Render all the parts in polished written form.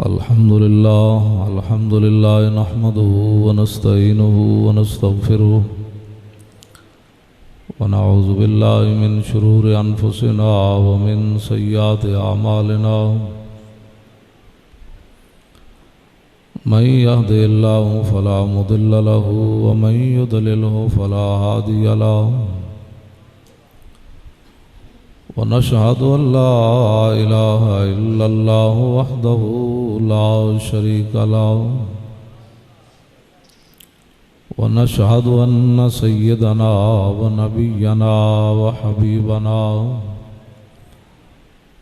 الحمد لله نحمده ونستعينه ونستغفره ونعوذ بالله من شرور أنفسنا ومن سيئات أعمالنا من يهده الله فلا مضل له ومن يضلله فلا هادي له ونشهد أن لا إله إلا الله وحده لا شريك له ونشهد أن سيدنا ونبينا وحبيبنا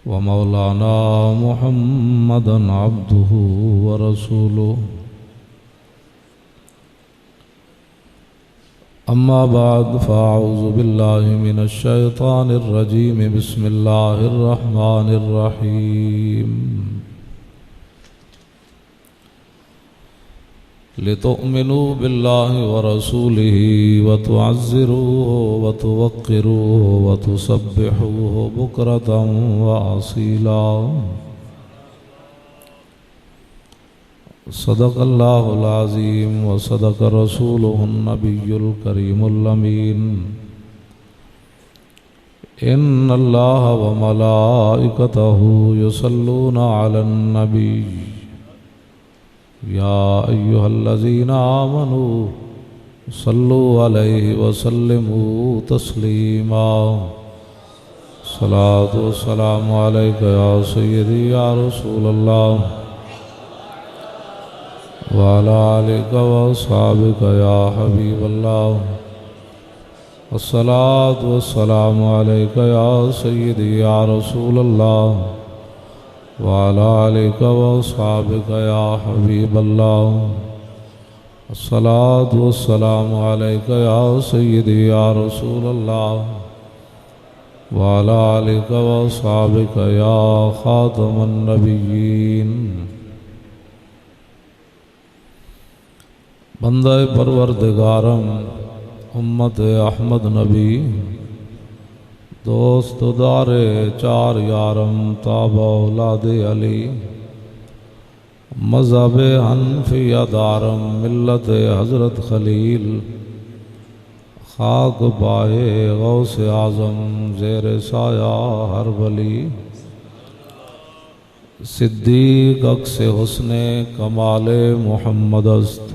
ومولانا محمدا عبده ورسوله أما بعد فأعوذ بالله من الشيطان الرجيم بسم الله الرحمن الرحيم لتؤمنوا بالله ورسوله وتعزروه وتوقروه وتسبحوه بكرة وأصيلا صدق الله العظيم وصدق رسوله النبي الكريم الأمين إن الله وملائكته يصلون على النبي يا أيها الذين آمنوا صلوا عليه وسلموا تسليما صلاة والسلام عليك يا سيدي يا رسول الله وعلى آلك وأصحابك يا حبيب الله الصلاة والسلام عليك يا سيدي يا رسول الله وعلى آلك وأصحابك يا حبيب الله الصلاة والسلام عليك يا سيدي يا رسول الله وعلى آلك وأصحابك يا خاتم النبيين بندہ پروردگارم امت احمد نبی دوست دار چار یارم تابع اولاد علی مذہب حنفیہ دارم ملت حضرت خلیل خاک پائے غوث اعظم زیر سایہ ہر ولی صدیق عکس حسن کمال محمد است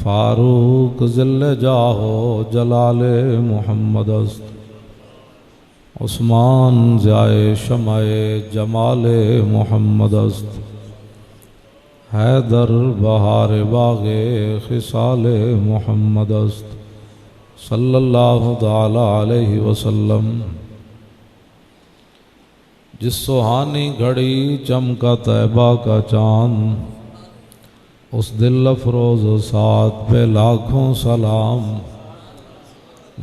فاروق ذل جاہو جلال محمد است عثمان ضیائے شمع جمال محمد است حیدر بہار باغ خصال محمد است صلی اللہ تعالی علیہ وسلم جس سہانی گھڑی چمکا طیبہ کا چاند اس دل افروز ساتھ پہ لاکھوں سلام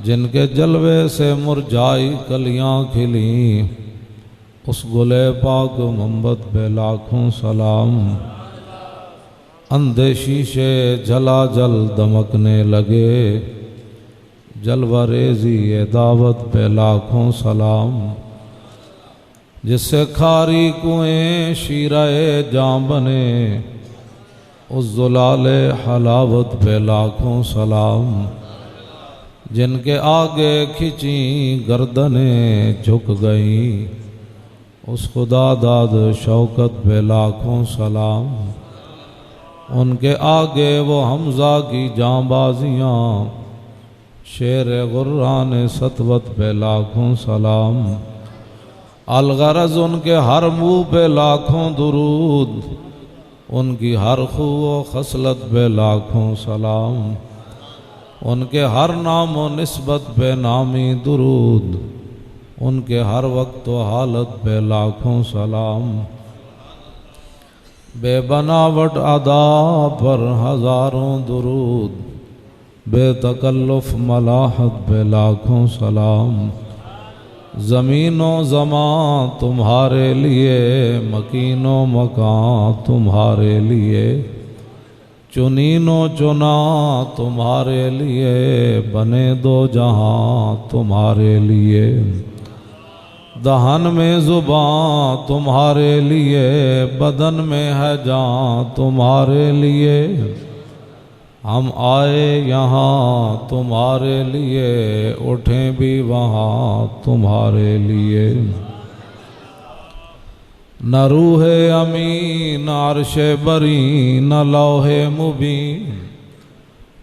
جن کے جلوے سے مرجائی کلیاں کھلیں اس گلے پاک منبت پہ لاکھوں سلام اندھے شیشے جلا جل دمکنے لگے جلوہ ریزی دعوت پہ لاکھوں سلام جس سے کھاری کنویں شیرہ جاں بنے اس زلال حلاوت پہ لاکھوں سلام جن کے آگے کھچیں گردنیں جھک گئیں اس خدا داد شوکت پہ لاکھوں سلام ان کے آگے وہ حمزہ کی جاں بازیاں شیر غران سطوت پہ لاکھوں سلام الغرض ان کے ہر منہ پہ لاکھوں درود ان کی ہر خو و خصلت پہ لاکھوں سلام ان کے ہر نام و نسبت پہ نامی درود ان کے ہر وقت و حالت پہ لاکھوں سلام بے بناوٹ ادا پر ہزاروں درود بے تکلف ملاحت پہ لاکھوں سلام زمین و زمان تمہارے لیے مکین و مکان تمہارے لیے چنین و چنا تمہارے لیے بنے دو جہاں تمہارے لیے دہن میں زبان تمہارے لیے، بدن میں ہے جان تمہارے لیے، ہم آئے یہاں تمہارے لیے، اٹھیں بھی وہاں تمہارے لیے۔ نہ روح امین، نہ عرش بری، نہ لوح مبین،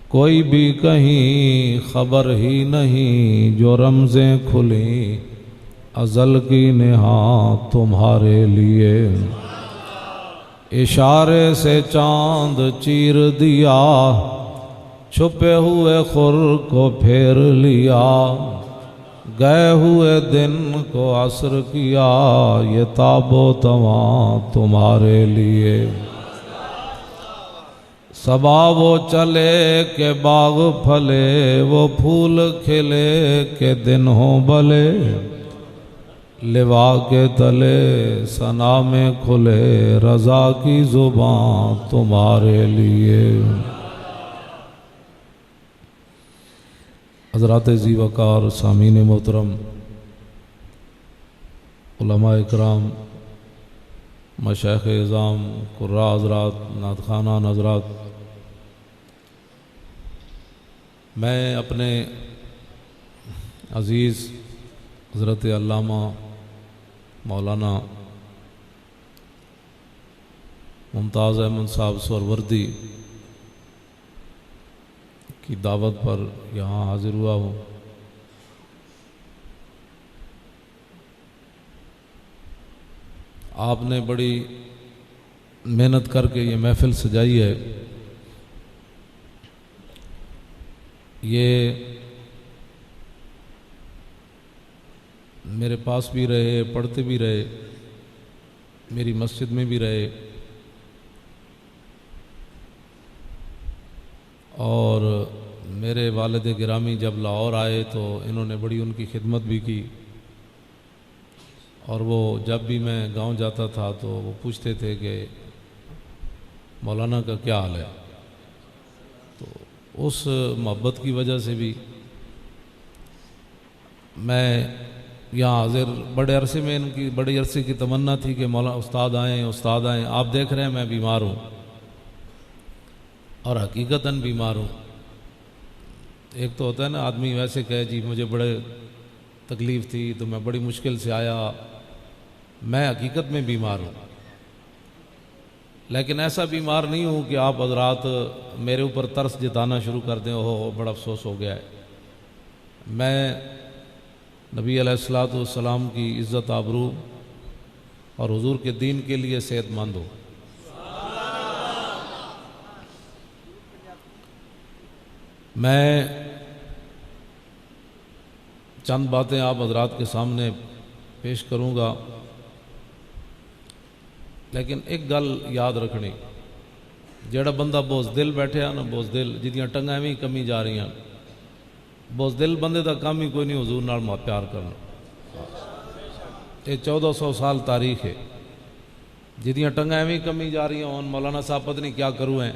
کوئی بھی کہیں خبر ہی نہیں، جو رمزیں کھلیں ازل کی نہاں تمہارے لیے۔ اشارے سے چاند چیر دیا، چھپے ہوئے خور کو پھیر لیا، گئے ہوئے دن کو عصر کیا، یہ تاب و تواں تمہارے لیے۔ صبا وہ چلے کہ باغ پھلے، وہ پھول کھلے کہ دن ہوں بھلے، لوا کے تلے ثنا میں کھلے، رضا کی زبان تمہارے لیے۔ حضرات ذی وقار سامعین محترم، علماء اکرام، مشائخ اعظام، قراء حضرات، نعت خوانان حضرات، میں اپنے عزیز حضرت علامہ مولانا ممتاز احمد صاحب سہروردی کی دعوت پر یہاں حاضر ہوا ہوں۔ آپ نے بڑی محنت کر کے یہ محفل سجائی ہے۔ یہ میرے پاس بھی رہے، پڑھتے بھی رہے، میری مسجد میں بھی رہے، اور میرے والد گرامی جب لاہور آئے تو انہوں نے بڑی ان کی خدمت بھی کی، اور وہ جب بھی میں گاؤں جاتا تھا تو وہ پوچھتے تھے کہ مولانا کا کیا حال ہے۔ تو اس محبت کی وجہ سے بھی میں یہاں حاضر، بڑے عرصے میں ان کی بڑے عرصے کی تمنا تھی کہ مولانا استاد آئیں۔ آپ دیکھ رہے ہیں میں بیمار ہوں، اور حقیقتاً بیمار ہوں۔ ایک تو ہوتا ہے نا آدمی ویسے کہے جی مجھے بڑے تکلیف تھی تو میں بڑی مشکل سے آیا، میں حقیقت میں بیمار ہوں، لیکن ایسا بیمار نہیں ہوں کہ آپ حضرات میرے اوپر ترس جتانا شروع کر دیں، اوہ بڑا افسوس ہو گیا ہے۔ میں نبی علیہ الصلوۃ والسلام کی عزت آبرو اور حضور کے دین کے لیے صحت مند ہوں۔ میں چند باتیں آپ حضرات کے سامنے پیش کروں گا، لیکن ایک گل یاد رکھنی، جڑا بندہ بوزدل بیٹھے نا، بوزدل جدیاں ٹنگاں بھی کمی جا رہی ہیں، بوزدل بندے دا کام ہی کوئی نہیں حضور نال پیار کرنا۔ یہ 1400 سال تاریخ ہے، جدیاں ٹنگاں بھی کمی جا رہی ہیں، مولانا صاحب پتہ نہیں کیا کروں ہیں،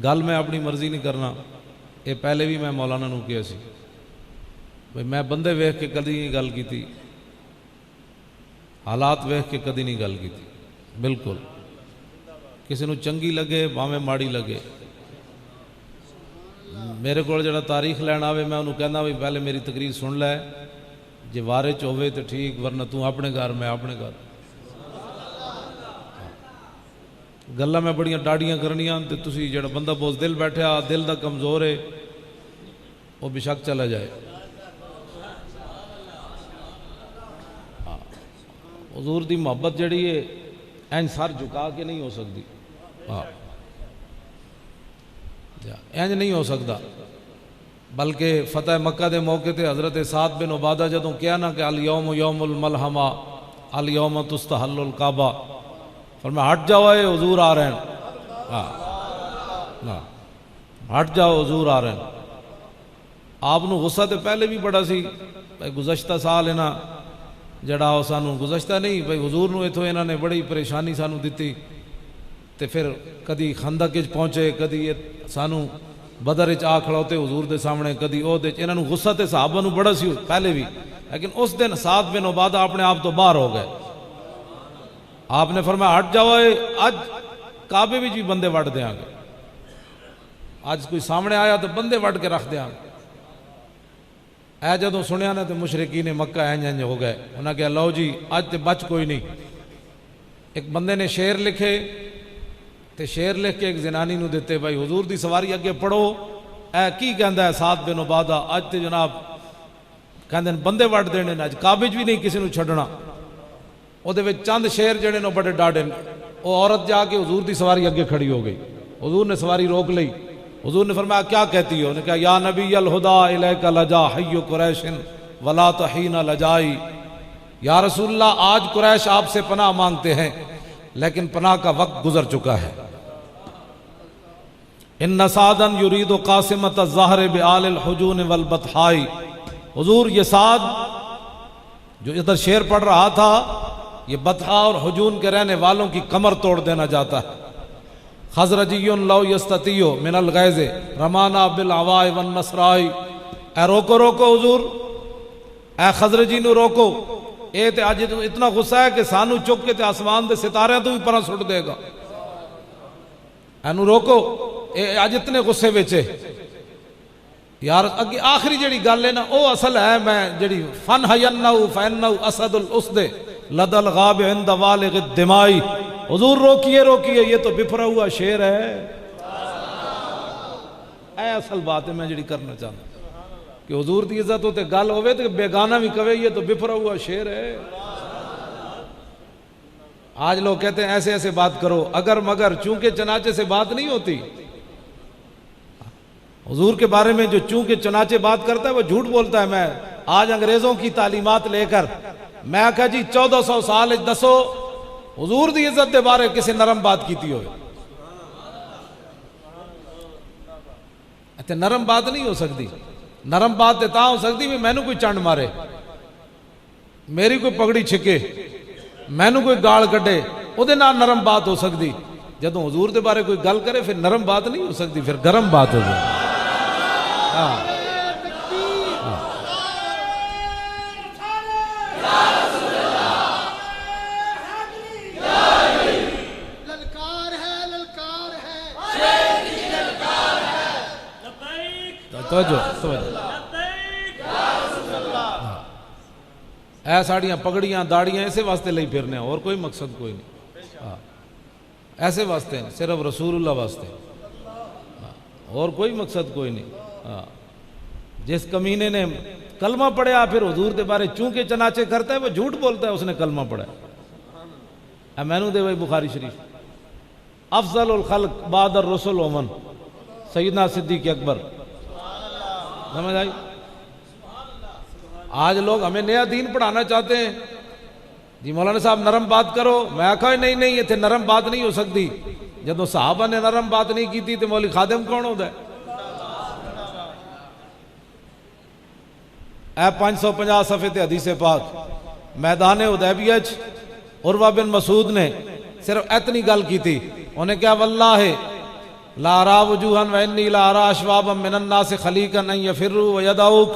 گل میں اپنی مرضی نہیں کرنا۔ یہ پہلے بھی میں مولانا نو کیا سی بھئی میں بندے ویکھ کے کدی نہیں گل کیتی، حالات ویکھ کے کدی نہیں گل کیتی، بالکل کسی نو چنگی لگے بھاویں ماڑی لگے۔ میرے کو جڑا تاریخ لین آوے میں انہوں کہنا بھی پہلے میری تقریر سن لے، جے وارے چ ہوئے تو ٹھیک، ورنہ تو اپنے گھر میں اپنے گھر۔ گلاں میں بڑیاں ڈاڑیاں کرنیاں تے تسی جڑا بندہ بوزدل بیٹھا دل دا کمزور ہے وہ بے شک چلا جائے۔ حضور دی محبت جڑی ہے این سر جھکا کے نہیں ہو سکتی، اینج نہیں ہو سکتا، بلکہ فتح مکہ دے موقع تے حضرت سعد بن عبادہ جدوں کیا نا کہ الیوم یوم الملحمہ الیوم تستحل الکعبہ، فرمایا ہٹ جاؤ اے حضور آ رہے ہیں، ہٹ جاؤ حضور آ رہے ہیں۔ آپ نو غصہ تے پہلے بھی بڑا سی، بھائی گزشتہ سال ہے نا جڑا وہ سانو گزشتہ نہیں بھائی حضور نو اتھوں انہوں نے بڑی پریشانی سانو دیتی، تے پھر کدی خندق وچ پہنچے، کدی سانو بدر وچ آ کھڑوتے حضور دے سامنے، کدی او دے انہاں نوں غصہ تے صحابہ نوں بڑا سی پہلے بھی، لیکن اس دن سعد بن عبادہ اپنے آپ تو باہر ہو گئے. آپ نے فرمایا ہٹ جاؤ، اج کعبے وچ بھی بندے وڈ دیاں گے، اج کوئی سامنے آیا تو بندے وڈ کے رکھ دیاں گے. اے جدوں سنیا نا تو مشرکین مکہ انج ہو گئے، انہاں کہا لو جی اج تے بچ کوئی نہیں. ایک بندے نے شعر لکھے تے شعر لکھ کے ایک زنانی نو دیتے، بھائی حضور دی سواری اگے پڑھو، اے کی کہندا ہے سعد بن عبادہ اج تے جناب کہندے بندے وڈ دینے اج کعبے وچ بھی نہیں کسی نو چھڈنا. او دے وچ چند شعر جڑے نو بڑے ڈاڈے، او عورت جا کے حضور دی سواری اگے کھڑی ہو گئی. حضور نے سواری روک لئی. حضور نے فرمایا کیا کہتی ہو؟ انہوں نے کہا یا نبی الہدا الیک لجا حی قریش ولا تحین لجائی. یا رسول اللہ آج قریش آپ سے پناہ مانگتے ہیں لیکن پناہ کا وقت گزر چکا ہے. ان سعدا یرید قاسمۃ الظہر بآل الحجون والبطحائی. حضور یہ سعد جو ادھر شعر پڑھ رہا تھا یہ بطحا اور حجون کے رہنے والوں کی کمر توڑ دینا چاہتا ہے. خزرجی لو یستطیع من الغیظ رمانا بالعواء والنصراء. اے روکو روکو حضور، اے خزرجی نو روکو، اے تے اج اتنا غصہ ہے کہ سانو چک کے تے آسمان دے ستارے تو بھی پرا سٹ دے گا. اینو روکو، اے اج اتنے غصے وچ یار. اگے آخری جڑی گل ہے نا او اصل ہے، میں جڑی فن حینہ فینہ اسد الاسد لدى الغاب عند والغ الدماء. حضور روکیے روکیے، یہ تو بفرا ہوا شعر ہے. اے اصل بات ہے میں جڑی کرنا چاہتا کہ حضور دی عزت ہوتے گل ہوئے تو بیگانہ بھی کہے یہ تو بفرا ہوا شعر ہے. آج لوگ کہتے ہیں ایسے ایسے بات کرو، اگر مگر چونکہ چنانچہ سے بات نہیں ہوتی. حضور کے بارے میں جو چونکہ چنانچہ بات کرتا ہے وہ جھوٹ بولتا ہے. میں آج انگریزوں کی تعلیمات لے کر میں کہا جی 1400 سال دسو حضور دی عزت دے بارے کسی نرم بات کیتی ہوئے. تے نرم بات نہیں ہو سکتی. نرم بات تے تاں ہو سکتی بھی میں نو کوئی چنڈ مارے، میری کوئی پگڑی چھکے، میں نو کوئی گال کٹے، او دے نال نرم بات ہو سکتی. جدوں حضور دے بارے کوئی گل کرے پھر نرم بات نہیں ہو سکتی، پھر گرم بات ہو جائے. اے ساڑیاں پگڑیاں داڑیاں ایسے واسطے لئی پھرنے ہیں، اور کوئی مقصد کوئی نہیں. ایسے واسطے ہیں، صرف رسول اللہ واسطے، اور کوئی مقصد کوئی نہیں. جس کمینے نے کلمہ پڑھیا پھر حضور دے بارے چونکہ چنانچہ کرتا ہے وہ جھوٹ بولتا ہے اس نے کلمہ پڑھا. اے مینو دے وہی بخاری شریف افضل الخلق بعد الرسل ومن سیدنا صدیق اکبر. سمجھ آئی؟ آج لوگ ہمیں نیا دین پڑھانا چاہتے ہیں جی مولانا صاحب نرم بات کرو. میں کہا نہیں نہیں یہ تھے نرم بات نہیں ہو سکتی. جدو صحابہ نے نرم بات نہیں کی تھی تو مولی خادم کون ہوتا ہے؟ اے 550 صفحے تے حدیث پاک میدان حدیبیہ عروہ بن مسعود نے صرف اتنی گل کی تھی. انہیں کہا واللہ لا ارا وجوہا وانی لا ارا اشوابا من الناس خلیقا ان یفروا ویدعوک.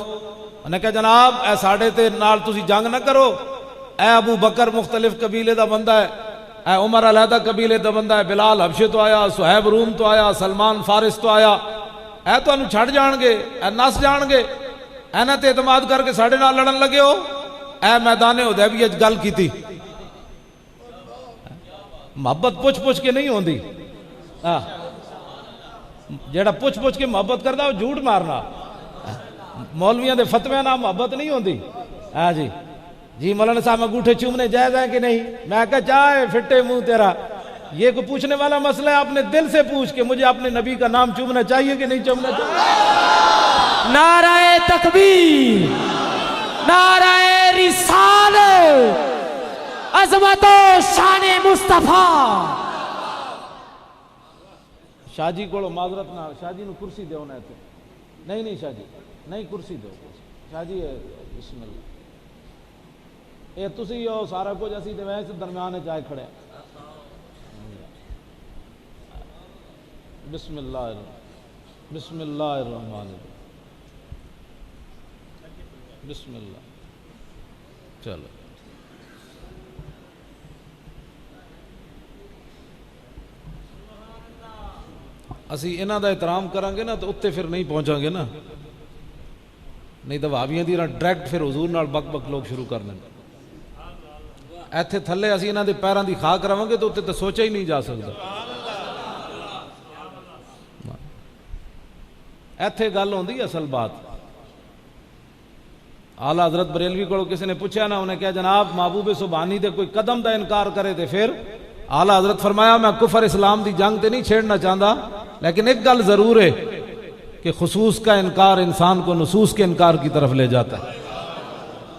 انہیں کہا جناب اے ساڑھے تے نال تسی جنگ نہ کرو. اے ابو بکر مختلف قبیلے دا بندہ ہے، اے عمر علیحدہ قبیلے دا بندہ ہے، بلال حبشے تو آیا، صہیب روم تو آیا، سلمان فارس تو آیا. اے تو انہوں چھڑ جان گے، اے نس جان گے، اے نہ تے اعتماد کر کے ساڑھے نال لڑن لگے ہو. اے میدان حدیبیہ گل کی تھی. محبت پوچھ پوچھ کے نہیں ہوندی. جیڑا پوچھ پوچھ کے محبت کرتا وہ جھوٹ مارنا. مولویاں دے فتویاں نہ محبت نہیں ہوندی. ہاں جی جی مولانا صاحب انگوٹھے چومنے جائز ہے کہ نہیں؟ میں کہا چاہے پھٹے منہ تیرا. یہ کوئی پوچھنے والا مسئلہ ہے؟ اپنے دل سے پوچھ کہ مجھے اپنے نبی کا نام چومنا چاہیے کہ نہیں چومنا چاہیے؟ نعرہ تکبیر، نعرہ رسالت، عظمت و شان مصطفیٰ. شاہ جی کو معذرت نہ، شاہ جی نو کرسی دے ہونا ہے. نہیں نہیں شاہ جی نہیں کرسی دو. شاہ جی بسم اللہ. اے تسی ہو سارا کچھ اسی تے ویسے درمیان جائے کھڑے. بسم اللہ. بسم اللہ الرحمن الرحیم، بسم اللہ. چلو اسی انہاں دا احترام کریں گے نا تو اتنے پھر نہیں پہنچاں گے نا، نہیں تو وہابیاں دی ڈائریکٹ پھر حضور نال بک بک لوگ شروع کر دیں. ایتھے تھلے اسی انہاں دے پیراں دی خاک رہاں گے تو اتنے تو سوچا ہی نہیں جا سکتا. ایتھے گل ہوندی اصل بات. اعلیٰ حضرت بریلوی کو کسی نے پوچھا نا، انہیں کہا جناب محبوب سبحانی دے کوئی قدم دا انکار کرے تے پھر؟ اعلیٰ حضرت فرمایا میں کفر اسلام دی جنگ تے نہیں چھیڑنا چاہتا، لیکن ایک گل ضرور ہے کہ خصوص کا انکار انسان کو نصوص کے انکار کی طرف لے جاتا ہے.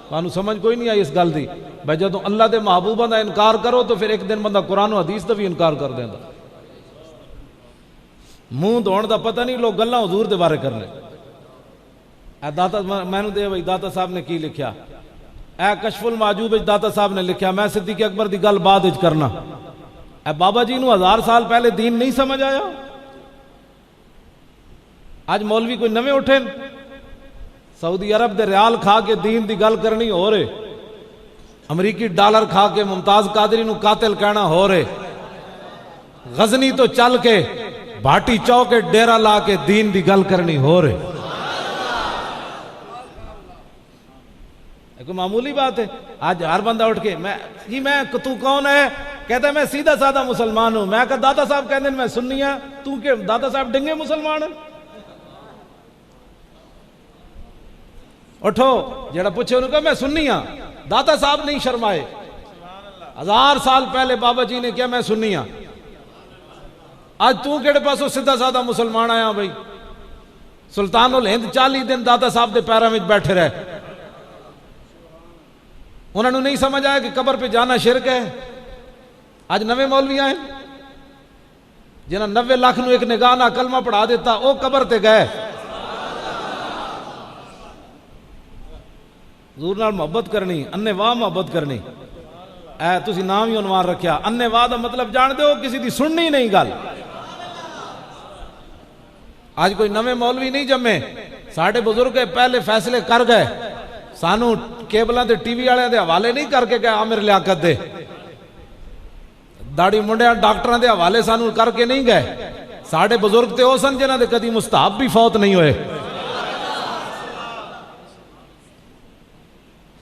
تانوں سمجھ کوئی نہیں آئی اس گل دی؟ بھائی جدوں اللہ دے محبوباں دا انکار کرو تو پھر ایک دن بندہ قرآن و حدیث دا بھی انکار کر دیندا. منہ دھوਣ دا پتہ نہیں، لوگ گلاں حضور دے بارے کرنے. اے داتا میں نے دے بھائی داتا صاحب نے کی لکھیا، اے کشف المعجوب وچ داتا صاحب نے لکھیا میں صدیق اکبر دی گل بعد وچ کرنا. اے بابا جی نو 1000 سال پہلے دین نہیں سمجھ آیا؟ آج مولوی کوئی نویں اٹھے سعودی عرب دے ریال کھا کے دین دی گل کرنی ہو رہے، امریکی ڈالر کھا کے ممتاز قادری نو قاتل کہنا ہو رہے، غزنی تو چل کے بھاٹی چوک کے ڈیرہ لا کے دین دی گل کرنی ہو رہے. کوئی معمولی بات ہے؟ آج ہر بندہ اٹھ کے میں تو کون ہے؟ کہتا ہے میں سیدھا سادہ مسلمان ہوں. میں کہا داتا صاحب کہتے ہیں میں سنی ہوں، تو کہ داتا صاحب ڈنگے مسلمان ہیں؟ اٹھو جڑا پوچھے انہوں کہا میں سنی ہوں. داتا صاحب نہیں شرمائے، 1000 سال پہلے بابا جی نے کیا میں سنی ہوں. آج تو کہڑے پاسوں سیدھا سادہ مسلمان آیا بھائی؟ سلطان الہند 40 دن داتا صاحب دے پیراں وچ بیٹھے رہے. انہوں نے نہیں سمجھ آیا کہ قبر پہ جانا شرک ہے. آج نویں مولوی آئے جنہاں 90 لاکھ نو ایک نگاہ نہ کلمہ پڑھا دیتا، او قبر تے گئے. حضور نال محبت کرنی، انے واہ محبت کرنی. اے تسی نام ہی عنوان رکھیا، انے واہ دا مطلب جان دے ہو کسی دی سننی نہیں گل. آج کوئی نویں مولوی نہیں جمے، ساڑھے بزرگ پہلے فیصلے کر گئے. سانو کیبلاں تے ٹی وی والے دے حوالے نہیں کر کے گئے عامر لیاقت دے، داڑھی منڈیاں ڈاکٹراں دے حوالے سانو کر کے نہیں گئے. ساڑھے بزرگ تے او سن جنہاں دے کدی مستحب بھی فوت نہیں ہوئے.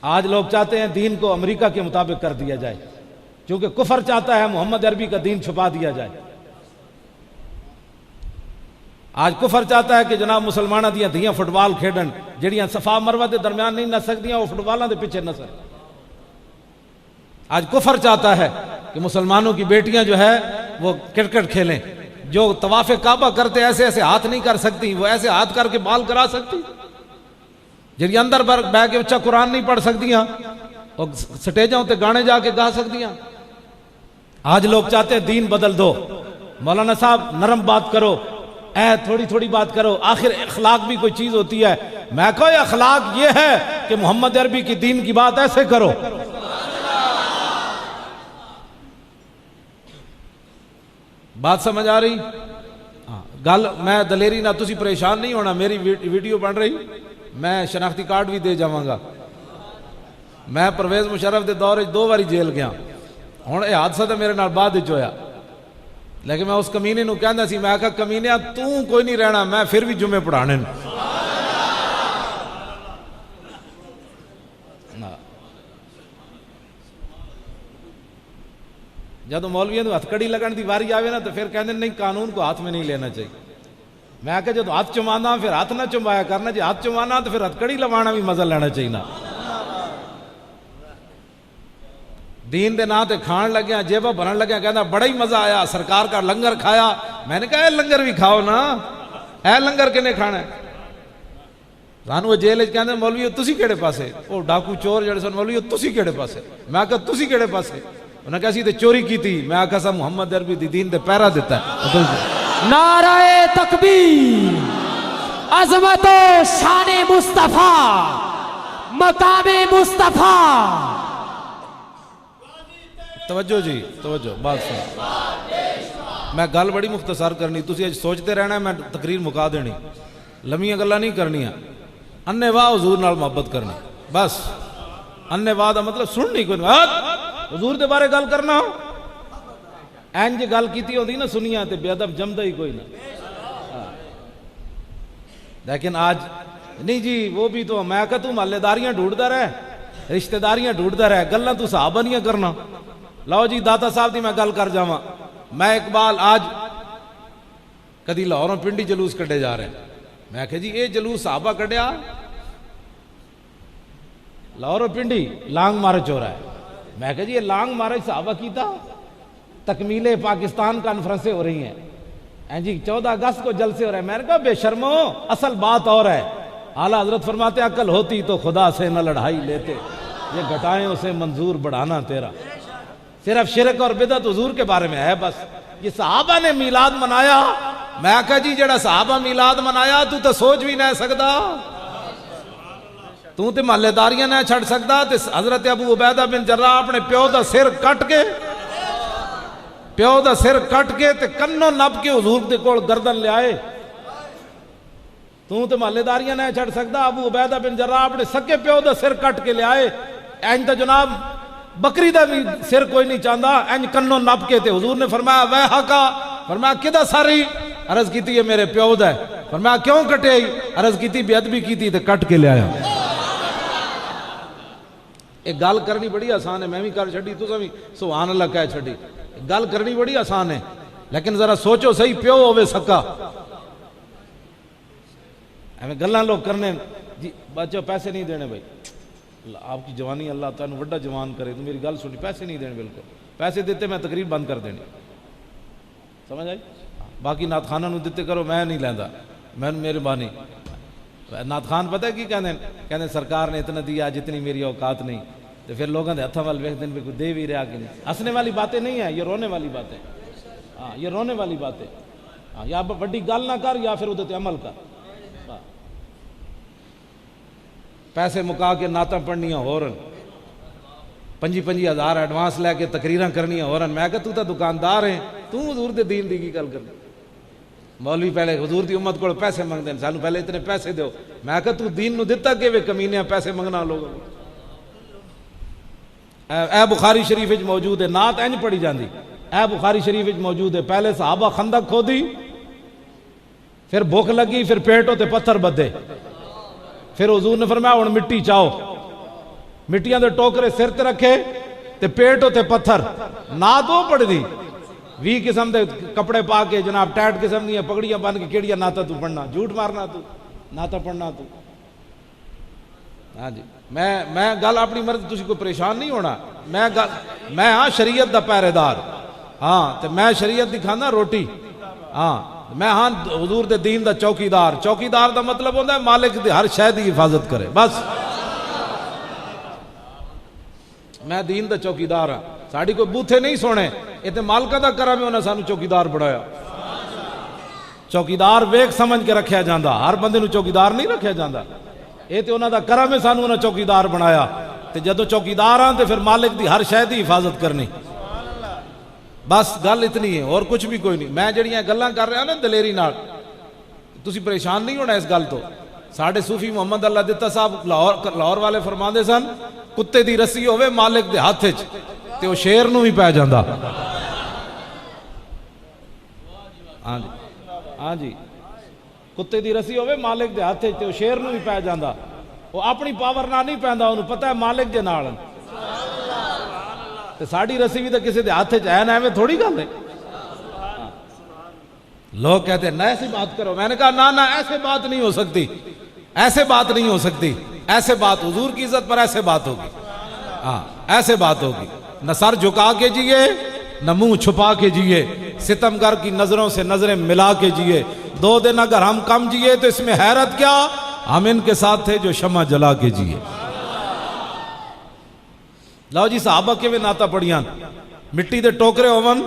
آج لوگ چاہتے ہیں دین کو امریکہ کے مطابق کر دیا جائے، کیونکہ کفر چاہتا ہے محمد عربی کا دین چھپا دیا جائے. آج کفر چاہتا ہے کہ جناب مسلمانہ دیاں دھیاں فٹ بال کھیڈن، جڑیاں صفا مروہ دے درمیان نہیں نس سکدیاں وہ فٹ بالاں دے پیچھے نسن. آج کفر چاہتا ہے کہ مسلمانوں کی بیٹیاں جو ہے وہ کرکٹ کھیلیں، جو طواف کعبہ کرتے ایسے ایسے ہاتھ نہیں کر سکتی، وہ ایسے ہاتھ کر کے بال کرا سکتی. جڑی اندر بہ کے اچھا قرآن نہیں پڑھ سکتیاں، وہ سٹیجاں تے گانے جا کے گا سکتیاں. آج لوگ چاہتے ہیں دین بدل دو. مولانا صاحب نرم بات کرو، اے تھوڑی تھوڑی بات کرو، آخر اخلاق بھی کوئی چیز ہوتی ہے. میں کہو یہ اخلاق یہ ہے کہ محمد عربی کی دین کی بات ایسے کرو. بات سمجھ آ رہی؟ گل میں دلیری نہ تسی پریشان نہیں ہونا، میری ویڈیو بن رہی، میں شناختی کارڈ بھی دے جاواں گا. میں پرویز مشرف دے دور 2 باری جیل گیا. ہن یہ حادثہ تو میرے نال بعد وچ ہویا، لیکن میں اس کمینے نو کہندا سی، میں کہا کمینیا تو کوئی نہیں رہنا، میں پھر بھی جمعے پڑھانے. جب مولویوں کو ہتھ کڑی لگن دی واری آوے نا تو پھر کہندے نہیں قانون کو ہاتھ میں نہیں لینا چاہیے. میں کہا جب ہاتھ چمانا پھر ہاتھ نہ چمایا کرنا، جی ہاتھ چمانا تو پھر ہتھ کڑی لوانا بھی مزہ لینا چاہیے نا. دین دے نا تے کھان لگیا، جیبہ بھرن لگیا، کہنا بڑا ہی مزہ آیا، سرکار کا لنگر کھایا. میں نے کہا اے لنگر بھی کھاؤ نا، اے لنگر کنے کھانا ہے؟ سانو وہ جیل کہندے مولوی تسی کیڑے پاسے؟ وہ ڈاکو چور جڑے سن مولوی تسی کیڑے پاسے؟ میں کہا تسی کیڑے پاسے؟ انہوں نے کہا سی تے چوری کی تھی. میں کہا سا محمد عربی دی دین دے پیرا دیتا ہے. نعرہ تکبیر، عظمت و شان مصطفیٰ، مقام مصطفیٰ. توجہ جی توجہ، بات سن. میں گل بڑی مختصر کرنی، تسی اج سوچتے رہنا ہے، میں تقریر مکا دینی، لمیاں گلاں نہیں کرنیاں، انے واہ حضور نال محبت کرنی بس۔ انے واہ دا مطلب سننی کوئی نہیں، حضور دے بارے گل کرنا این جی گل کیتی ہوندی نا سنیاں تے بے ادب جمدا ہی کوئی نہ۔ لیکن آج نہیں جی، وہ بھی تو میں کہ تو محلے داریاں ڈھونڈدا رہ، رشتہ داریاں ڈھونڈدا رہ، گلاں تو صحابہ نہیں کرنا۔ لو جی داتا صاحب دی میں گل کر جاواں، میں اقبال آج کدی لاہوروں پنڈی جلوس کڈے جا رہے ہیں، میں کہ جی اے جلوس صحابہ کڈیا، لاہوروں پنڈی لانگ مارچ ہو رہا ہے، میں کہ جی یہ لانگ مارچ صحابہ کیتا، تکمیل پاکستان کانفرنسیں ہو رہی ہیں جی 14 اگست کو جلسے ہو رہے ہیں، میں نے کہا بے شرمو اصل بات اور ہے، اعلیٰ حضرت فرماتے عقل ہوتی تو خدا سے نہ لڑائی لیتے، یہ گھٹائیں اسے منظور بڑھانا تیرا، صرف شرک اور بدعت حضور کے بارے میں ہے بس۔ یہ صحابہ نے میلاد منایا، میں کہا جی جڑا صحابہ میلاد منایا تو سوچ بھی نہ سکدا، تو تے محلے داریاں نہ چھڑ سکدا، تے حضرت ابو عبیدہ بن جراح اپنے پیو دا سر کٹ کے تے کنوں نپ کے حضور دے کول گردن لے آئے، تو تے محلے داریاں نہ چھڑ سکدا، ابو عبیدہ بن جراح اپنے سکے پیو دا سر کٹ کے لے آئے، اینج تے جناب بکری دا بھی سر کوئی نہیں چاہندا، اینج کنوں نپ کے تے حضور نے فرمایا ویحا کا، فرمایا کدا ساری، عرض کیتی ہے میرے پیو دا ہے، فرمایا کیوں کٹے، عرض کیتی بے ادبی کیتی تے کٹ کے لے آیا۔ ایک گل کرنی بڑی آسان ہے، میں بھی کر چھڑی، تساں بھی سبحان اللہ کہہ چھڑی، گل کرنی بڑی آسان ہے، لیکن ذرا سوچو صحیح، پیو ہوے سکا، ہمیں گلاں لوگ کرنے جی بچوں پیسے نہیں دینے بھائی، آپ کی جوانی اللہ تعالیٰ وڈا جوان کرے، تو میری گل سنی، پیسے نہیں دینے، بالکل پیسے دیتے میں تقریر بند کر دینی، سمجھ آئی؟ باقی نعت خانہ نو دیتے کرو، میں نہیں لیندا، میں مہربانی۔ نعت خان پتہ ہے کی کہنے سرکار نے اتنا دیا جتنی میری اوقات نہیں، تو پھر لوگوں نے ہتھاں وال ویکھ دین بھی کوئی دے بھی رہا کہ نہیں۔ ہنسنے والی باتیں نہیں ہیں، یہ رونے والی باتیں، ہاں یہ رونے والی باتیں، ہاں یا بڑی گل نہ کر یا پھر ادھر عمل کر۔ پیسے مکا کے نعتاں پڑھنیاں ہو رہن، 25,000 ایڈوانس لے کے تقریراں کرنیاں ہو رہن، میں کہ تو تا دکاندار ہیں، تو حضور دے دین دی کی گل کرنی؟ مولوی پہلے حضور دی امت کو پیسے منگ دین، سانو پہلے اتنے پیسے دیو، میں کہ تو دین نو دتا کہ وے کمینے پیسے منگنا لوگوں۔ اے بخاری شریف وچ موجود ہے، نعت انج پڑھی جاندی، اے بخاری شریف وچ موجود ہے، پہلے صحابہ خندق کھودی، پھر بھوک لگی، پھر پیٹوں تے پتھر بدے، پھر حضور نے فرمایا ہن مٹی چاہو، مٹیاں دے ٹوکرے سر تے رکھے تے پیٹوں تے پتھر، نعت وہ پڑھ دی، 20 قسم دے کپڑے پا کے جناب ٹائٹ قسم دی پگڑیاں بن کے کیڑیاں نعتاں تو پڑھنا، جھوٹ مارنا تو نعتاں پڑھنا تو۔ ہاں جی میں گل اپنی مرضی، تسی کوئی پریشان نہیں ہونا، میں ہاں شریعت دا پہرے دار، ہاں تے میں شریعت دی کھانا روٹی، ہاں میں ہاں حضور دے دین دا چوکیدار۔ چوکیدار دا مطلب ہوتا ہے مالک دی ہر شے دی حفاظت کرے، بس میں دین دا چوکیدار ہاں، ساڑی کوئی بوتھے نہیں سونے، یہ تے مالکہ دا کرم ہے، انہیں سانو چوکیدار بڑھایا۔ چوکیدار ویک سمجھ کے رکھیا جاندہ، ہر بندے نو چوکیدار نہیں رکھیا جاندہ، یہ تے انہاں دا کرم ہے، سانو انہاں چوکیدار بنایا، تے جدو چوکیدار ہاں تے پھر مالک دی ہر شے دی حفاظت کرنی، بس گل اتنی ہے، اور کچھ بھی کوئی نہیں۔ میں جڑیاں گلاں کر رہا نا دلیری نال، تسی پریشان نہیں ہونا اس گل تو۔ ساڑھے صوفی محمد اللہ دتا صاحب لاہور والے فرماندے سن، کتے دی رسی ہوئے مالک دے ہاتھ وچ تے وہ شیر نو بھی پے جاندا۔ ہاں جی ہاں جی، کتے دی رسی ہوئے مالک دے ہاتھ وچ تے وہ شیر نو بھی پے جاندا، وہ اپنی پاور نال نہیں پیندا، انہوں پتہ ہے مالک دے نال، تے ساڑی رسی بھی تو کسی دے ہاتھ وچ ہے نا، ایویں تھوڑی گل ہے۔ لوگ کہتے ہیں نہ ایسی بات کرو، میں نے کہا نہ ایسے بات نہیں ہو سکتی، ایسے بات نہیں ہو سکتی، ایسے بات حضور کی عزت پر ایسے بات ہوگی، ہاں ایسے بات ہوگی، نہ سر جھکا کے جیے نہ منہ چھپا کے جیے، ستمگر کی نظروں سے نظریں ملا کے جیے، 2 دن اگر ہم کم جیے تو اس میں حیرت کیا، ہم ان کے ساتھ تھے جو شمع جلا کے جیے۔ لو جی صحابہ کے بھی نعتاں پڑھیاں، مٹی دے ٹوکرے ہوون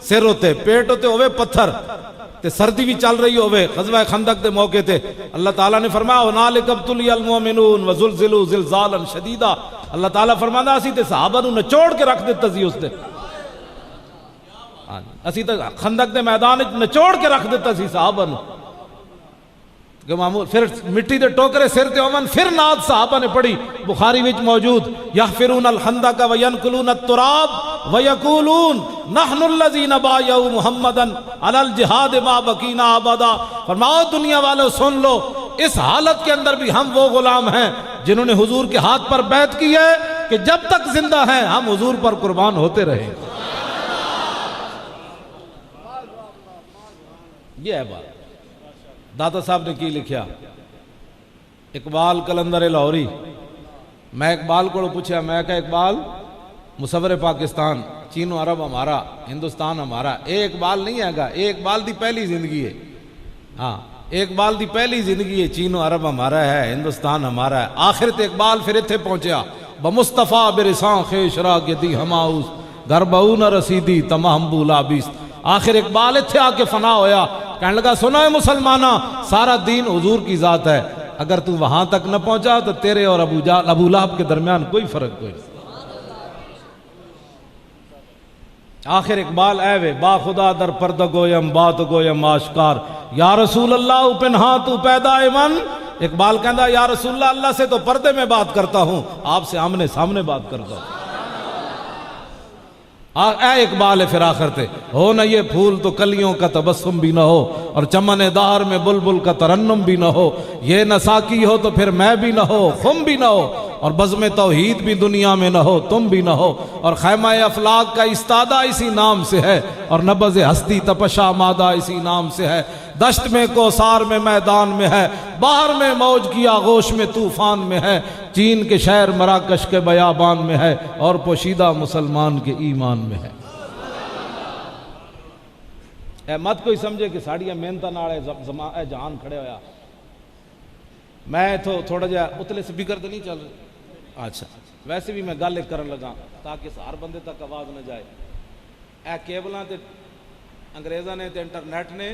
سر ہوتے، پیٹ ہوتے ہوئے پتھر، تے سردی بھی چل رہی ہوئے، غزوہ خندق دے موقع تے اللہ تعالیٰ نے فرمایا هُنَالِكَ ابْتُلِيَ الْمُؤْمِنُونَ وَزُلْزِلُوا زِلْزَالًا شَدِيدًا، اللہ تعالیٰ فرماندا اسی تے صحابہ نو نچوڑ کے رکھ دیتا سی اس تے، اسی تو خندق دے میدان نچوڑ کے رکھ دیتا سی صحابہ نو کہ معمول پھر مٹی دے ٹوکرے سر تے اومن پھر نعت صحابہ نے پڑھی بخاری وچ موجود یحفرون الخندق وینکلون التراب ویقولون نحن الذین بایعوا محمدا علی الجہاد ما بقینا ابدا. فرماؤ دنیا والو سن لو اس حالت کے اندر بھی ہم وہ غلام ہیں جنہوں نے حضور کے ہاتھ پر بیعت کی ہے کہ جب تک زندہ ہیں ہم حضور پر قربان ہوتے رہیں. یہ ہے بات. داتا صاحب نے کی لکھیا اقبال کلندر لاہوری. میں اقبال کو پوچھا, میں کہا اقبال مصور پاکستان چین و عرب ہمارا ہندوستان ہمارا, اے اقبال نہیں ہے گا, اے اقبال دی پہلی زندگی ہے. ہاں اقبال دی پہلی زندگی ہے, چین و عرب ہمارا ہے ہندوستان ہمارا ہے. آخرت اقبال پھر اتھے پہنچیا بمصطفیٰ برساں خیش را کے دی ہماؤس گھر بہو نہ رسیدی تمام بولا بیس. آخر اقبال اتھے آ کے فنا ہویا, کہنے لگا سنو اے مسلمانہ سارا دین حضور کی ذات ہے, اگر تو وہاں تک نہ پہنچا تو تیرے اور ابو لہب کے درمیان کوئی فرق کوئی نہیں. آخر اقبال اے وے با خدا در پردہ گویم بات گویم آشکار یا رسول اللہ پنہاں تو پیدا من. اقبال کہندا یا رسول اللہ, اللہ سے تو پردے میں بات کرتا ہوں, آپ سے آمنے سامنے بات کرتا ہوں. اے اقبال پھر آخر تے ہو نہ یہ پھول تو کلیوں کا تبسم بھی نہ ہو اور چمن دار میں بلبل کا ترنم بھی نہ ہو, یہ نہ ساقی ہو تو پھر میں بھی نہ ہو خم بھی نہ ہو اور بزم توحید بھی دنیا میں نہ ہو تم بھی نہ ہو, اور خیمہ افلاق کا استادہ اسی نام سے ہے اور نبض ہستی تپشا مادہ اسی نام سے ہے. دشت میں کوثار میں میدان میں ہے, باہر میں موج کی آغوش میں طوفان میں ہے, چین کے شہر مراکش کے بیابان میں ہے اور پوشیدہ مسلمان کے ایمان میں ہے. اے مت کوئی سمجھے کہ ساڑیاں محنتاں نال اے جہان کھڑے ہویا. میں تو تھوڑا جہا اتلے سپیکر تو نہیں چل رہا, اچھا ویسے بھی میں گل ایک کرن لگا تاکہ ہر بندے تک آواز نہ جائے. اے کیبلاں تے انگریزاں نے تے انٹرنیٹ نے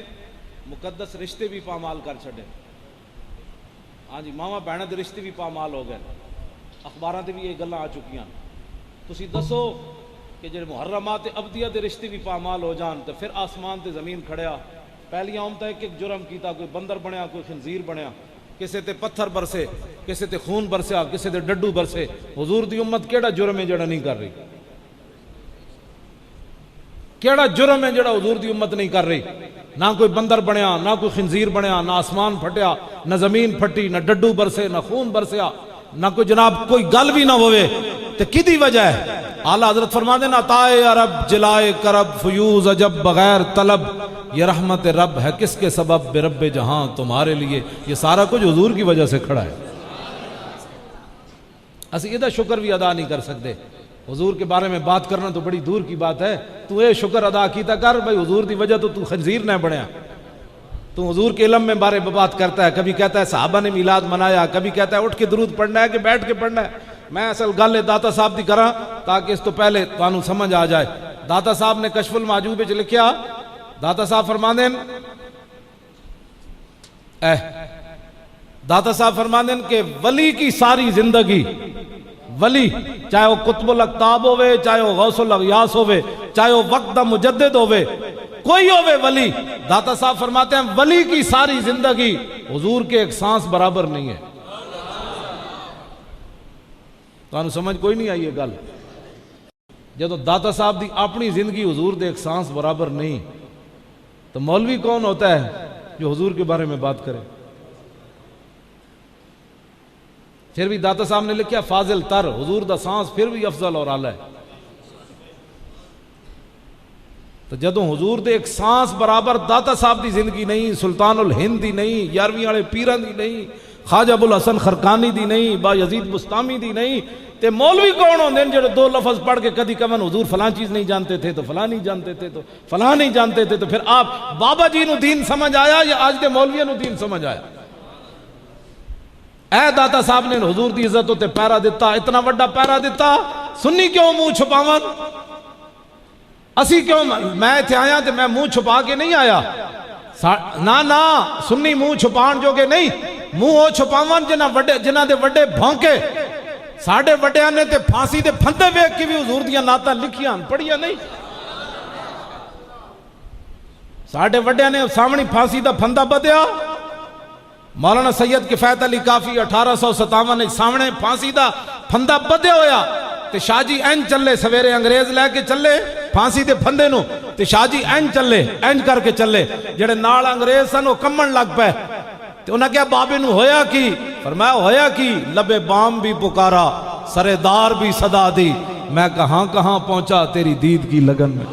مقدس رشتے بھی پامال کر چھڑے. ہاں جی ماما بہنوں دے رشتے بھی پامال ہو گئے, اخباراں تے بھی یہ گلاں آ چکیاں. تسی دسو کہ جڑے محرمات ابدیہ دے رشتے بھی پامال ہو جان تو پھر آسمان تے زمین کھڑیا. پہلیاں امتہ ایک جرم کیتا, کوئی بندر بنیا کوئی خنزیر بنیا, کسے تے پتھر برسے کسے تے خون برسیا کسے تے ڈڈو برسے. حضور دی امت کیڑا جرم ہے جڑا نہیں کر رہی؟ کیڑا جرم ہے جڑا حضور دی امت نہیں کر رہی؟ نہ کوئی بندر بنیا نہ کوئی خنزیر بنیا نہ آسمان پھٹیا نہ زمین پھٹی نہ ڈڈو برسے نہ خون برسیا نہ کوئی جناب کوئی گل بھی نہ ہوئے. تو کدی وجہ ہے؟ اعلیٰ حضرت فرما دینا عطائے عرب جلائے کرب فیوز عجب بغیر طلب, یہ رحمت رب ہے کس کے سبب بے رب جہاں تمہارے لیے. یہ سارا کچھ حضور کی وجہ سے کھڑا ہے. اسی ادھا شکر بھی ادا نہیں کر سکتے. حضور کے بارے میں بات کرنا تو بڑی دور کی بات ہے. تو اے شکر ادا کیتا کر بھائی حضور دی وجہ تو خنزیر نہ بنیا. تو حضور کے علم میں بارے میں بات کرتا ہے, کبھی کہتا ہے صحابہ نے میلاد منایا, کبھی کہتا ہے اٹھ کے درود پڑھنا ہے کہ بیٹھ کے پڑھنا ہے. میں اصل گل داتا صاحب دی کراں تاکہ اس تو پہلے تانوں سمجھ آ جائے. داتا صاحب نے کشف المعجوب وچ لکھیا, داتا صاحب فرماندے داتا صاحب فرماندے کہ ولی کی ساری زندگی, ولی چاہے وہ قطب الاقطاب ہوئے چاہے وہ غوث الاغیاث ہوئے چاہے وہ وقت مجدد ہوئے کوئی ہوئے ولی, داتا صاحب فرماتے ہیں ولی کی ساری زندگی حضور کے ایک سانس برابر نہیں ہے. تو انہوں سمجھ کوئی نہیں آئی یہ گل. جب داتا صاحب دی اپنی زندگی حضور دے ایک سانس برابر نہیں تو مولوی کون ہوتا ہے جو حضور کے بارے میں بات کرے؟ پھر بھی داتا صاحب نے لکھیا فاضل تر, حضور دا سانس پھر بھی افضل اور اعلی ہے. تو جدوں حضور دے ایک سانس برابر داتا صاحب دی زندگی نہیں, سلطان الہند دی نہیں, 11ویں والے پیران دی نہیں, خواجہ ابو الحسن خرقانی دی نہیں, با یزید بستامی دی نہیں, تے مولوی کون ہوندے ہیں جو دو لفظ پڑھ کے کدی کمن حضور فلاں چیز نہیں جانتے تھے تو فلاں نہیں جانتے تھے تو فلاں نہیں جانتے تھے. تو پھر آپ بابا جی نو دین سمجھ آیا یا آج دے مولویوں نو دین سمجھ آیا؟ اے داتا صاحب نے حضور دی عزت تے پیرا دیتا, اتنا وڈا پیرا دیتا, سنی کیوں منہ چھپاون؟ اسی کیوں میں تھے آیا تے میں منہ چھپا کے نہیں آیا. نہ سنی منہ چھپان جو کہ نہیں, منہ وہ چھپاون جنہ دے وڈے بھونکے. ساڑھے وڈیاں نے تے پھانسی دے پھندے ویک کی بھی حضور دیاں نعتاں لکھیاں پڑھیاں نہیں. ساڈے وڈیاں نے سامنے پھانسی دا پھندا بدیا. مولانا سید کفایت علی کافی 1857 سامنے پھانسی دا پھندا بدیا ہویا تے شاہ جی این چلے سویرے انگریز لے کے چلے پھانسی دے پھندے نو تے شاہ جی این چلے این کر کے چلے جڑے نال انگریز سن وہ کمن لگ پے تے انہاں کہا بابے نو ہویا کی؟ فرمایا ہویا کی لبے بام بھی پکارا سرے دار بھی صدا دی میں کہاں کہاں پہنچا تیری دید کی لگن میں.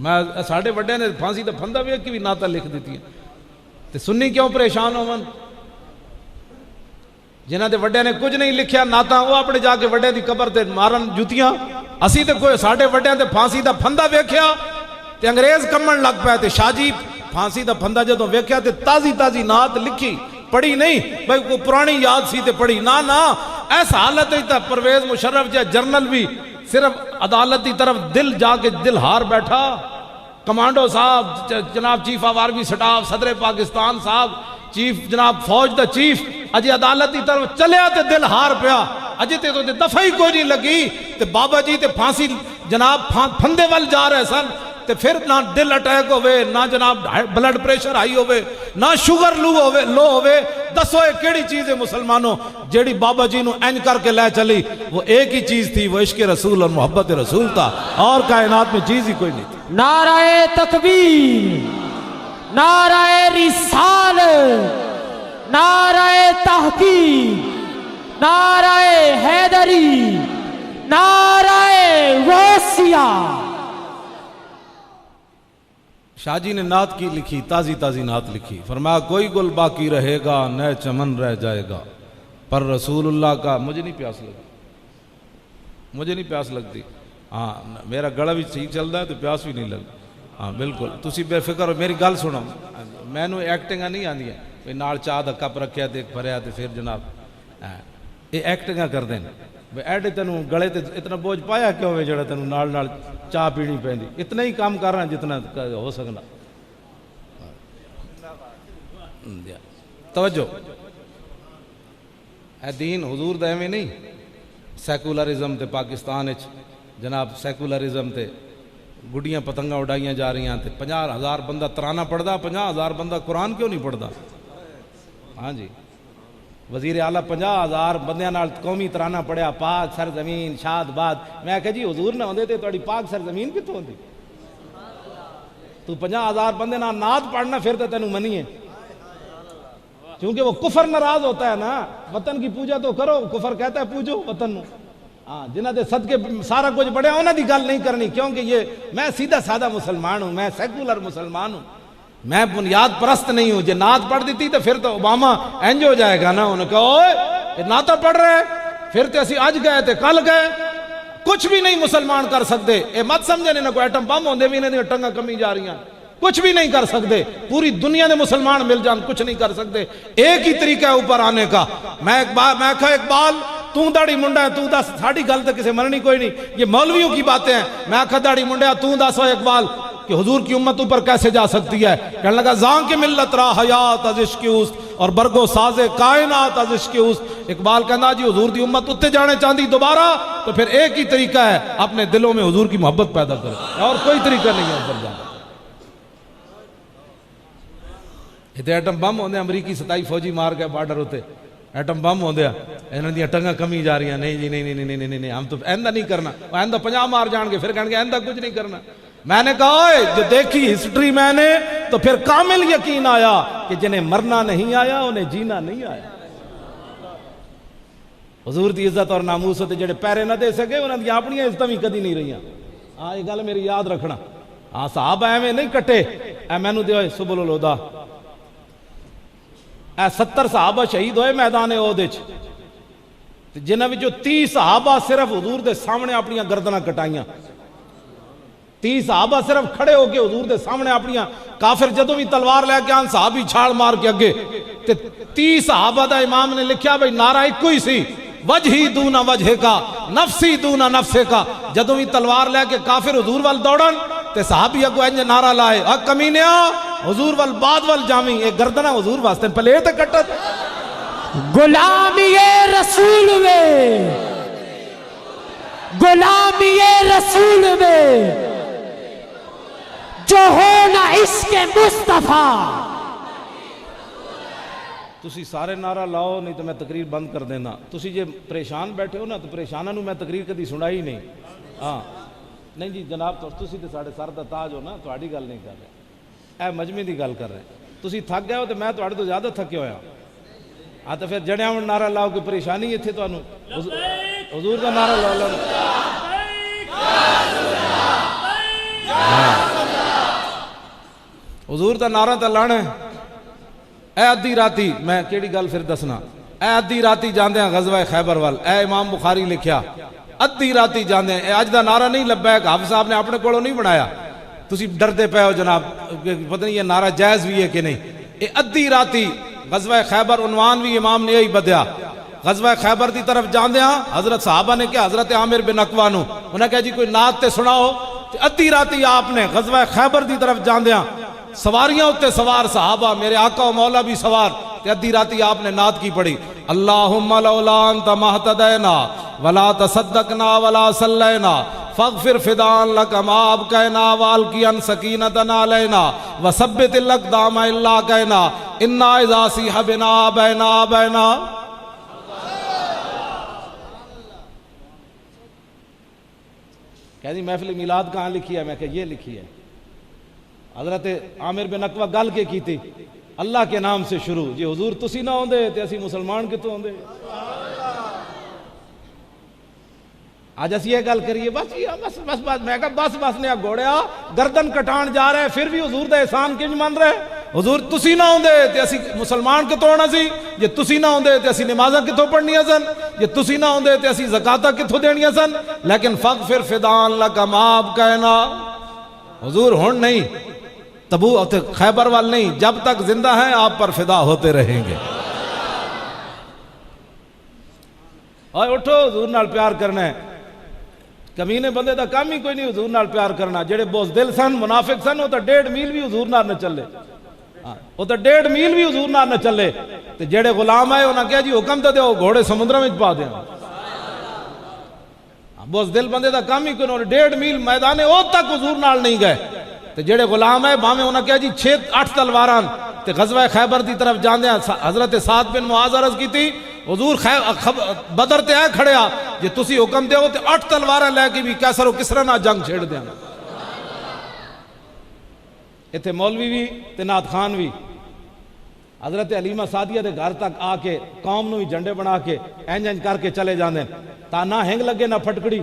میں ساڑھے وڈے نے پھانسی دا پھندا بھی بھی ناتا لکھ دیتی ہیں تے سنی کیوں پریشان ہو من جنہ دے وڈے نے کچھ نہیں لکھیا ناتا وہ اپنے جا کے وڈے دی قبر تے مارن جوتیاں. اسی تے کوئی ساڑھے وڈے تے پھانسی دا پھندا ویکھیا تے انگریز کمن لگ پیا تے شاہ جی پھانسی دا پھندا جدوں ویکھیا تے تازی تازی نعت لکھی پڑھی نہیں بھائی کوئی پرانی یاد سی تے پڑھی نا ایسا حالت ہے پرویز مشرف جا جرنل بھی صرف عدالت کی طرف دل جا کے دل ہار بیٹھا. کمانڈو صاحب جناب چیف آف آرمی سٹاف صدر پاکستان صاحب چیف جناب فوج دا چیف اجے عدالت کی طرف چلیا تے دل ہار پیا اجے تے تو دفعہ ہی کوئی نہیں لگی تے بابا جی تے پھانسی جناب پھندے وال جا رہے سن تے پھر نہ دل اٹیک ہوئے نہ جناب بلڈ پریشر ہائی ہوئے نہ شوگر لو ہوئے. دسو ایک کیڑی چیز ہے مسلمانوں جیڑی بابا جی نو اینج کر کے لے چلی؟ وہ ایک ہی چیز تھی وہ عشق رسول اور محبت رسول تھا اور کائنات میں چیز ہی کوئی نہیں تھی. نعرہ تکبیر نعرہ رسالت نعرہ تحقیق نعرہ حیدری نعرہ غوثیہ. شاہ جی نے نعت کی لکھی تازی تازی نعت لکھی فرمایا کوئی گل باقی رہے گا نئے چمن رہ جائے گا پر رسول اللہ کا مجھے نہیں پیاس لگتی ہاں میرا گلا بھی ٹھیک چل رہا ہے تو پیاس بھی نہیں لگتی. ہاں بالکل تسی بے فکر ہو میری گل سنو میں نو ایکٹنگاں نہیں آندی ہیں نال چاہ دا کپ رکھیا تے بھریا تے پھر جناب یہ ایکٹنگاں کر دیں ایڈے تینوں گلے تے اتنا بوجھ پایا کیوں ہوئے جڑا تینوں نال چاہ پیڑی پہندی اتنا ہی کام کر رہا ہیں جتنا ہو سکنا. توجہ اے دین حضور دا ایویں نہیں سیکولرزم تے پاکستان وچ جناب سیکولرزم تے گڈیاں پتنگاں اڑائیاں جا رہی ہیں تے 50,000 بندہ ترانہ پڑھدا 50,000 بندہ قرآن کیوں نہیں پڑھدا؟ ہاں جی وزیر اعلیٰ 50,000 بندیاں نال قومی ترانہ پڑھیا پاک سرزمین شاد باد. میں کہا جی حضور نہ ہوندے تے تہاڈی پاک سرزمین کتھوں ہوندی؟ تو 50,000 بندے نال نعت پڑھنا پھر تے تینوں منیے کیونکہ وہ کفر ناراض ہوتا ہے نا. وطن کی پوجا تو کرو کفر کہتا ہے پوجو وطن نو. ہاں جنہ دے صدقے سارا کچھ بڑھیا انہاں دی گل نہیں کرنی کیونکہ یہ میں سیدھا سادہ مسلمان ہوں میں سیکولر مسلمان ہوں میں بنیاد پرست نہیں ہوں. جے نعت پڑھ دیتی تو پھر تو اوباما اینج ہو جائے گا نا. انہوں نے کہا اوئے یہ نعتہ پڑھ رہے پھر تے اسی آج گئے تے کل گئے. کچھ بھی نہیں مسلمان کر سکتے. اے مت سمجھے نہ کوئی ایٹم بم ہوندے بھی انہیں ٹنگاں کمی جا رہی ہیں کچھ بھی نہیں کر سکتے. پوری دنیا میں مسلمان مل جان کچھ نہیں کر سکتے. ایک ہی طریقہ ہے اوپر آنے کا. میں کہا اقبال تو داڑھی منڈا ہے تو دس ساڑھی گل تو کسے مننی کوئی نہیں یہ مولویوں کی باتیں ہیں. میں کہا داڑھی منڈا تو دس ہو اقبال کہ حضور کی امت اوپر کیسے جا سکتی ہے؟ کہنے لگا زان کی ملت را حیات از عشق اوست اور برگو ساز کائنات از عشق اوست. اقبال کہنا جی حضور دی امت اتے جانے چاندی دوبارہ تو پھر ایک ہی طریقہ ہے اپنے دلوں میں حضور کی محبت پیدا کرے اور کوئی طریقہ نہیں ہے اوپر جانا. اتنے ایٹم بم ہوندے امریکی 27 فوجی مار گئے بارڈر ہوتے ایٹم بم ہوندے انہاں دی ٹنگاں کمی جا رہی ہیں. نہیں جی نہیں ہم تو ایندہ نہیں کرنا. ایندہ 50 مار جان گے پھر کہیں گے ایندہ کچھ نہیں کرنا. میں نے کہا جو دیکھی ہسٹری میں نے تو پھر کامل یقین آیا کہ جنہیں مرنا نہیں آیا انہیں جینا نہیں آیا. حضور دی عزت اور ناموس ہوتے جڑے پیرے نہ دے سکے انہاں دی اپنی عزتاں بھی کدی نہیں رہیاں. ہاں یہ گل میری یاد رکھنا. ہاں صحابہ ایویں نہیں کٹے اے مینوں دیو سبل الہدی اے 70 صحابہ شہید ہوئے میدان احد وچ جنہاں وچوں 30 صحابہ صرف حضور دے سامنے اپنی گردناں کٹائیاں. 30 صحابہ صرف کھڑے ہو کے حضور دے سامنے اپنی کافر جدوں بھی تلوار لے کے آن صحابی چھاڑ مار کے اگے تے 30 صحابہ دا امام نے لکھیا بھئی نعرہ ایک ہی سی وجہی دونا وجہ کا نفسی دونا نفسے کا. جدوں بھی تلوار لے کے کافر حضور وال دوڑن تے صحابی اگو انج نعرہ لائے کمینیا حضور وال بعد وال جاویں اے گردنہ حضور واسطے پلے تے کٹت غلامی رسول میں غلامی رسول میں ہو نہ عشق مصطفیٰ. تسی سارے نعرہ لاؤ نہیں تو میں تقریر بند کر دینا. تسی جے پریشان بیٹھے ہو نا تو پریشاناں نوں میں تقریر کدی سنائی نہیں. ہاں نہیں جی جناب تسی تے ساڈے سر دا تاج ہو نا, تہاڈی گل نہیں کر رہے, اے مجمع دی گل کر رہے. تسی تھک گئے ہو تو میں تہاڈے تو زیادہ تھکے ہویا. ہاں تو پھر جڑیاں ہن نعرہ لاؤ, کوئی پریشانی ایتھے تانوں؟ حضور دا نعرہ لا لو. حضور دا نعرہ تے لانا ہے. اے ادھی راتی میں کیڑی گل پھر دسنا, اے ادھی راتی جاندیاں غزوہ خیبر وال, اے امام بخاری لکھیا ادھی راتی جاندیاں. اے اج دا نعرہ نہیں لبیک حافظ صاحب نے اپنے کولوں نہیں بنایا, تسی ڈردے پے ہو جناب پتہ نہیں یہ نعرہ جائز بھی ہے کہ نہیں. اے ادھی راتی غزوہ خیبر عنوان بھی امام نے یہی بدیا. غزوہ خیبر دی طرف جاندیاں حضرت صحابہ نے کیا, حضرت عامر بن اقوا نو انہاں کہا جی کوئی نعت تے سناؤ. ادھی راتی آپ نے غزوہ خیبر دی طرف جاندیاں سواریاں اتے سوار صحابہ, میرے آقا و مولا بھی سوار, تے ادھی راتی آپ نے نعت کی پڑھی, اللہم لولا انت مہتدینا ولا تصدقنا ولا صلینا فاغفر فدان لک ما ابقینا والقیان سکینتنا علینا وثبت الاقدام الا کینا انا اذا صیح بنا بینا بینا. کہہ دی محفل میلاد کہاں لکھی ہے؟ میں کہ یہ لکھی ہے. حضرت عامر بن اقوا گل کے کی تھی اللہ کے نام سے شروع. جی حضور تسی نہ ہوندے تے اسی مسلمان کتوں ہوندے. آج اسی یہ گل کریے بس بس بس بس میں کہا بس بس نے گھوڑیا گردن کٹان جا رہے پھر بھی حضور دا احسان کیوں مان رہے. حضور تسی نہ ہوندے تے اسی مسلمان کتوں ہونا سی, جے تسی نہ ہوندے تے اسی نمازاں کتوں پڑھنیاں سن, جے تسی نہ ہوندے تے اسی زکاتاں کتوں دینیاں سن. لیکن فاغفر فدان لک ما ابقینا, حضور ہن نہیں تبو خیبر وال نہیں, جب تک زندہ ہیں آپ پر فدا ہوتے رہیں گے. اور اٹھو حضور نال پیار کرنا ہے. کمینے بندے دا کام ہی کوئی نہیں حضور نال پیار کرنا. جڑے بزدل سن منافق سن وہ تو 1.5 میل بھی حضور نال نہ چلے, وہ تو 1.5 میل بھی حضور نال نہ چلے. تے جڑے غلام آئے انہاں کہا جی حکم تے دیو گھوڑے سمندر وچ پا دیاں. بزدل بندے دا کام ہی کوئی نہیں, 1.5 میل میدان او تک حضور نال نہیں گئے. تے جڑے غلام ہے بھاویں انہاں کہا جی 6-8 تلواراں. تے غزوہ خیبر دی طرف جاندیاں حضرت سعد بن معاذ عرض کی تھی حضور بدر تے آئے کھڑیا جے تسی حکم دیو تے 8 تلواراں لے کے بھی کیسر و کسرا نہ جنگ چھیڑ دیاں. ایتھے مولوی بھی تے نعت خان بھی حضرت علیمہ سعدیہ دے گھر تک آ کے قوم نو ہی جھنڈے بنا کے اینج اینج کر کے چلے جاندے تا نہ ہنگ لگے نہ پھٹکڑی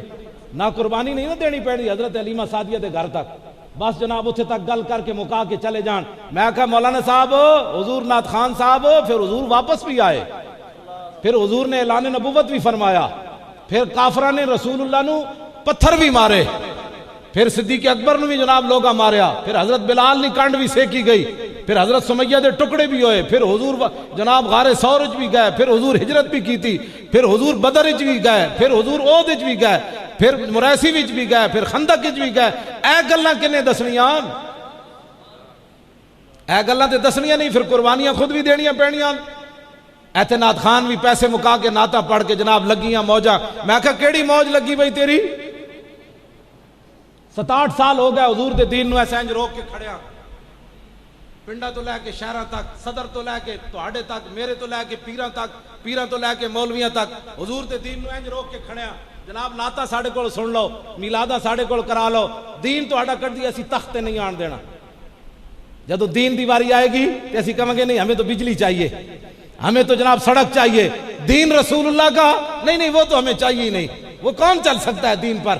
نہ قربانی نہیں نہ دینی پڑی. حضرت علیمہ سعدیہ دے گھر تک بس جناب اتھے تک گل کر کے مکا کے چلے جان. میں کہا مولانا صاحب حضور نعت خان صاحب پھر حضور واپس بھی آئے, پھر حضور نے اعلان نبوت بھی فرمایا, پھر کافرہ نے رسول اللہ نو پتھر بھی مارے, پھر صدیق اکبر نو بھی جناب لوگا ماریا, پھر حضرت بلال نے کانڈ بھی سیکی گئی, پھر حضرت سمیہ دے ٹکڑے بھی ہوئے, پھر حضور جناب غار ثور وچ بھی گئے, پھر حضور ہجرت بھی کی تھی, پھر حضور بدر وچ بھی گئے, پھر حضور احد وچ بھی گئے, پھر مریسی وچ بھی گئے, پھر خندق وچ بھی گئے. اے گلاں کنے دسنیاں, اے گلاں تے دسنیاں نہیں, پھر قربانیاں خود بھی دینیاں پینیاں. ایتھے نعت خان بھی پیسے مکا کے نعتاں پڑھ کے جناب لگیاں موجاں. میں کہا کیڑی موج لگی بھئی تیری؟ 7-8 سال ہو گئے حضور دے دین نو ایسے انج روک کے کھڑیاں, پنڈا تو لے کے شہراں تک, صدر تو لے کے تہاڈے تک, میرے تو لے کے پیراں تک, پیراں تو لے کے مولویاں تک, حضور دے دین نو انج روک کے کھڑیاں. جناب نعتاں ساڈے کول سن لو, میلاداں ساڈے کول کرا لو, دین تہاڈا کر دی اسی تخت تے نہیں آن دینا. جدو دین دی واری آئے گی تے اسی کہیں گے نہیں ہمیں تو بجلی چاہیے, ہمیں تو جناب سڑک چاہیے, دین رسول اللہ کا نہیں وہ تو ہمیں چاہیے ہی نہیں. وہ کون چل سکتا ہے دین پر؟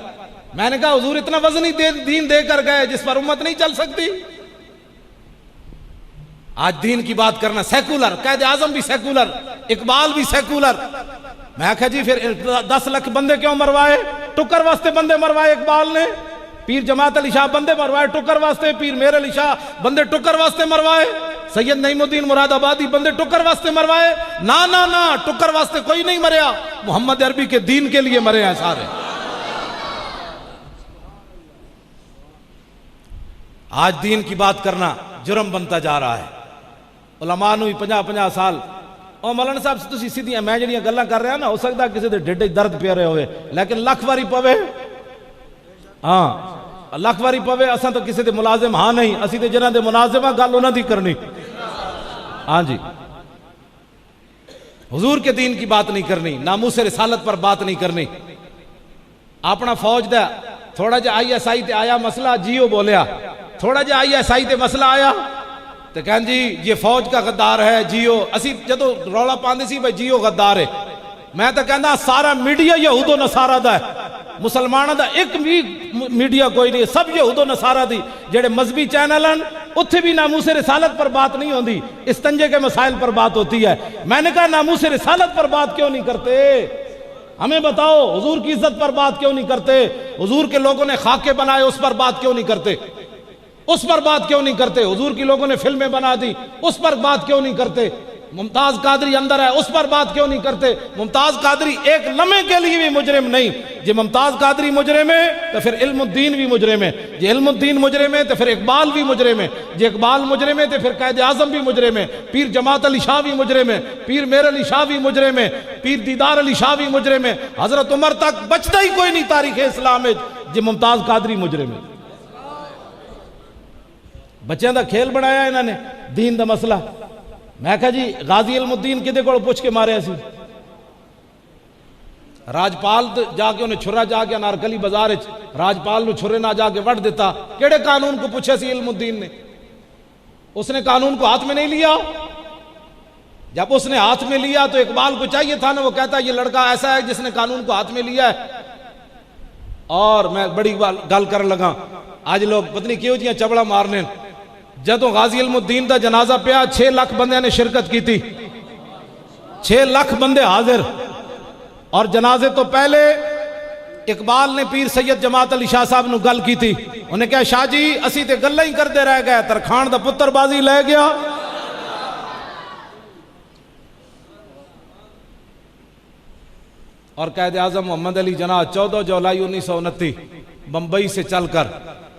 میں نے کہا حضور اتنا وزنی دین دے کر گئے جس پر امت نہیں چل سکتی. آج دین کی بات کرنا سیکولر, قائد اعظم بھی سیکولر, اقبال بھی سیکولر. میں کہا جی پھر 10 لاکھ بندے کیوں مروائے؟ ٹکر واسطے بندے مروائے اقبال نے. پیر جماعت علی شاہ بندے مروائے ٹکر واسطے, پیر میر علی شاہ بندے ٹکر واسطے مروائے, سید نعیم الدین مراد آبادی بندے ٹکر واسطے مروائے. نہ ٹکر واسطے کوئی نہیں مریا, محمد عربی کے دین کے لیے مرے ہیں سارے. آج دین کی بات کرنا جرم بنتا جا رہا ہے. علماء نو 50 سال اور مولانا صاحب تسی سیدھیاں میں جڑیاں گلاں کر رہا نا, ہو سکتا کسی دے ڈھڈ درد پیا رہے ہوئے, لیکن لکھ واری پوے. ہاں ਲੱਖ ਵਾਰੀ ਪਵੇ, ਅਸਾਂ ਤਾਂ ਕਿਸੇ ਦੇ ਮੁਲਾਜ਼ਮ ਹਾਂ ਨਹੀਂ, ਅਸੀਂ ਤੇ ਜਿਨ੍ਹਾਂ ਦੇ ਮੁਲਾਜ਼ਮ ਆ ਗੱਲ ਉਹਨਾਂ ਦੀ ਕਰਨੀ। ہاں جی، حضور کے دین کی بات نہیں کرنی، ناموس رسالت پر بات نہیں کرنی۔ اپنا فوج دا تھوڑا جا آئی ایس آئی تے آیا مسئلہ، جیو بولیا، تھوڑا جا آئی ایس آئی تے مسئلہ آیا تو کہن جی یہ فوج کا غدار ہے جیو، اسی جدو رولا پاندے سی بھائی جیو غدار ہے، میں تو کہنا سارا میڈیا یہود و نصارہ دا ہے، مسلمانوں دا ایک بھی میڈیا کوئی نہیں، سب یہود و نصارہ دی، جڑے مذہبی چینل ہیں اتھے بھی ناموس رسالت پر بات نہیں ہوندی، استنجے کے مسائل پر بات ہوتی ہے۔ میں نے کہا ناموس رسالت پر بات کیوں نہیں کرتے؟ ہمیں بتاؤ، حضور کی عزت پر بات کیوں نہیں کرتے؟ حضور کے لوگوں نے خاکے بنائے اس پر بات کیوں نہیں کرتے؟ اس پر بات کیوں نہیں کرتے؟ حضور کی لوگوں نے فلمیں بنا دی اس پر بات کیوں نہیں کرتے؟ ممتاز قادری اندر ہے اس پر بات کیوں نہیں کرتے؟ ممتاز قادری ایک لمحے کے لیے بھی مجرم نہیں، جی ممتاز قادری مجرم ہے تو پھر علم الدین بھی مجرم ہے، جی علم الدین مجرم ہے تو پھر اقبال بھی مجرم ہے، جی اقبال مجرم ہے تو پھر قائد اعظم بھی مجرم ہے، پیر جماعت علی شاہ بھی مجرم ہے، پیر میر علی شاہ بھی مجرم ہے، پیر دیدار علی شاہ بھی مجرم ہے، حضرت عمر تک بچتا ہی کوئی نہیں تاریخ اسلام ہے جی ممتاز قادری مجرم ہے۔ بچیاں دا کھیل بنایا انہوں نے دین دا مسئلہ۔ میں کہا جی غازی علم الدین کدے کو پوچھ کے مارے سی؟ راجپال جا کے انہیں چھرا جا کے انارکلی بازار راجپال نو چھرے نہ جا کے وٹ دیتا، کیڑے قانون کو پوچھے سی علم الدین نے؟ اس نے قانون کو ہاتھ میں نہیں لیا۔ جب اس نے ہاتھ میں لیا تو اقبال کو چاہیے تھا نا، وہ کہتا یہ لڑکا ایسا ہے جس نے قانون کو ہاتھ میں لیا ہے۔ اور میں بڑی گل کر لگا، آج لوگ پتنی کیوں جیاں چبڑا مارنے، جدو غازی علم الدین دا جنازہ پیا 6 لاکھ بندے نے شرکت کی تھی، 6 لاکھ بندے حاضر، اور جنازے تو پہلے اقبال نے پیر سید جماعت علی شاہ صاحب نو گل کی تھی، انہیں کہا شاہ جی اسی تے گلہ ہی کردے رہ گئے، ترخان دا پتر بازی لے گیا۔ اور قائد اعظم محمد علی جناح 14 جولائی 1929 بمبئی سے چل کر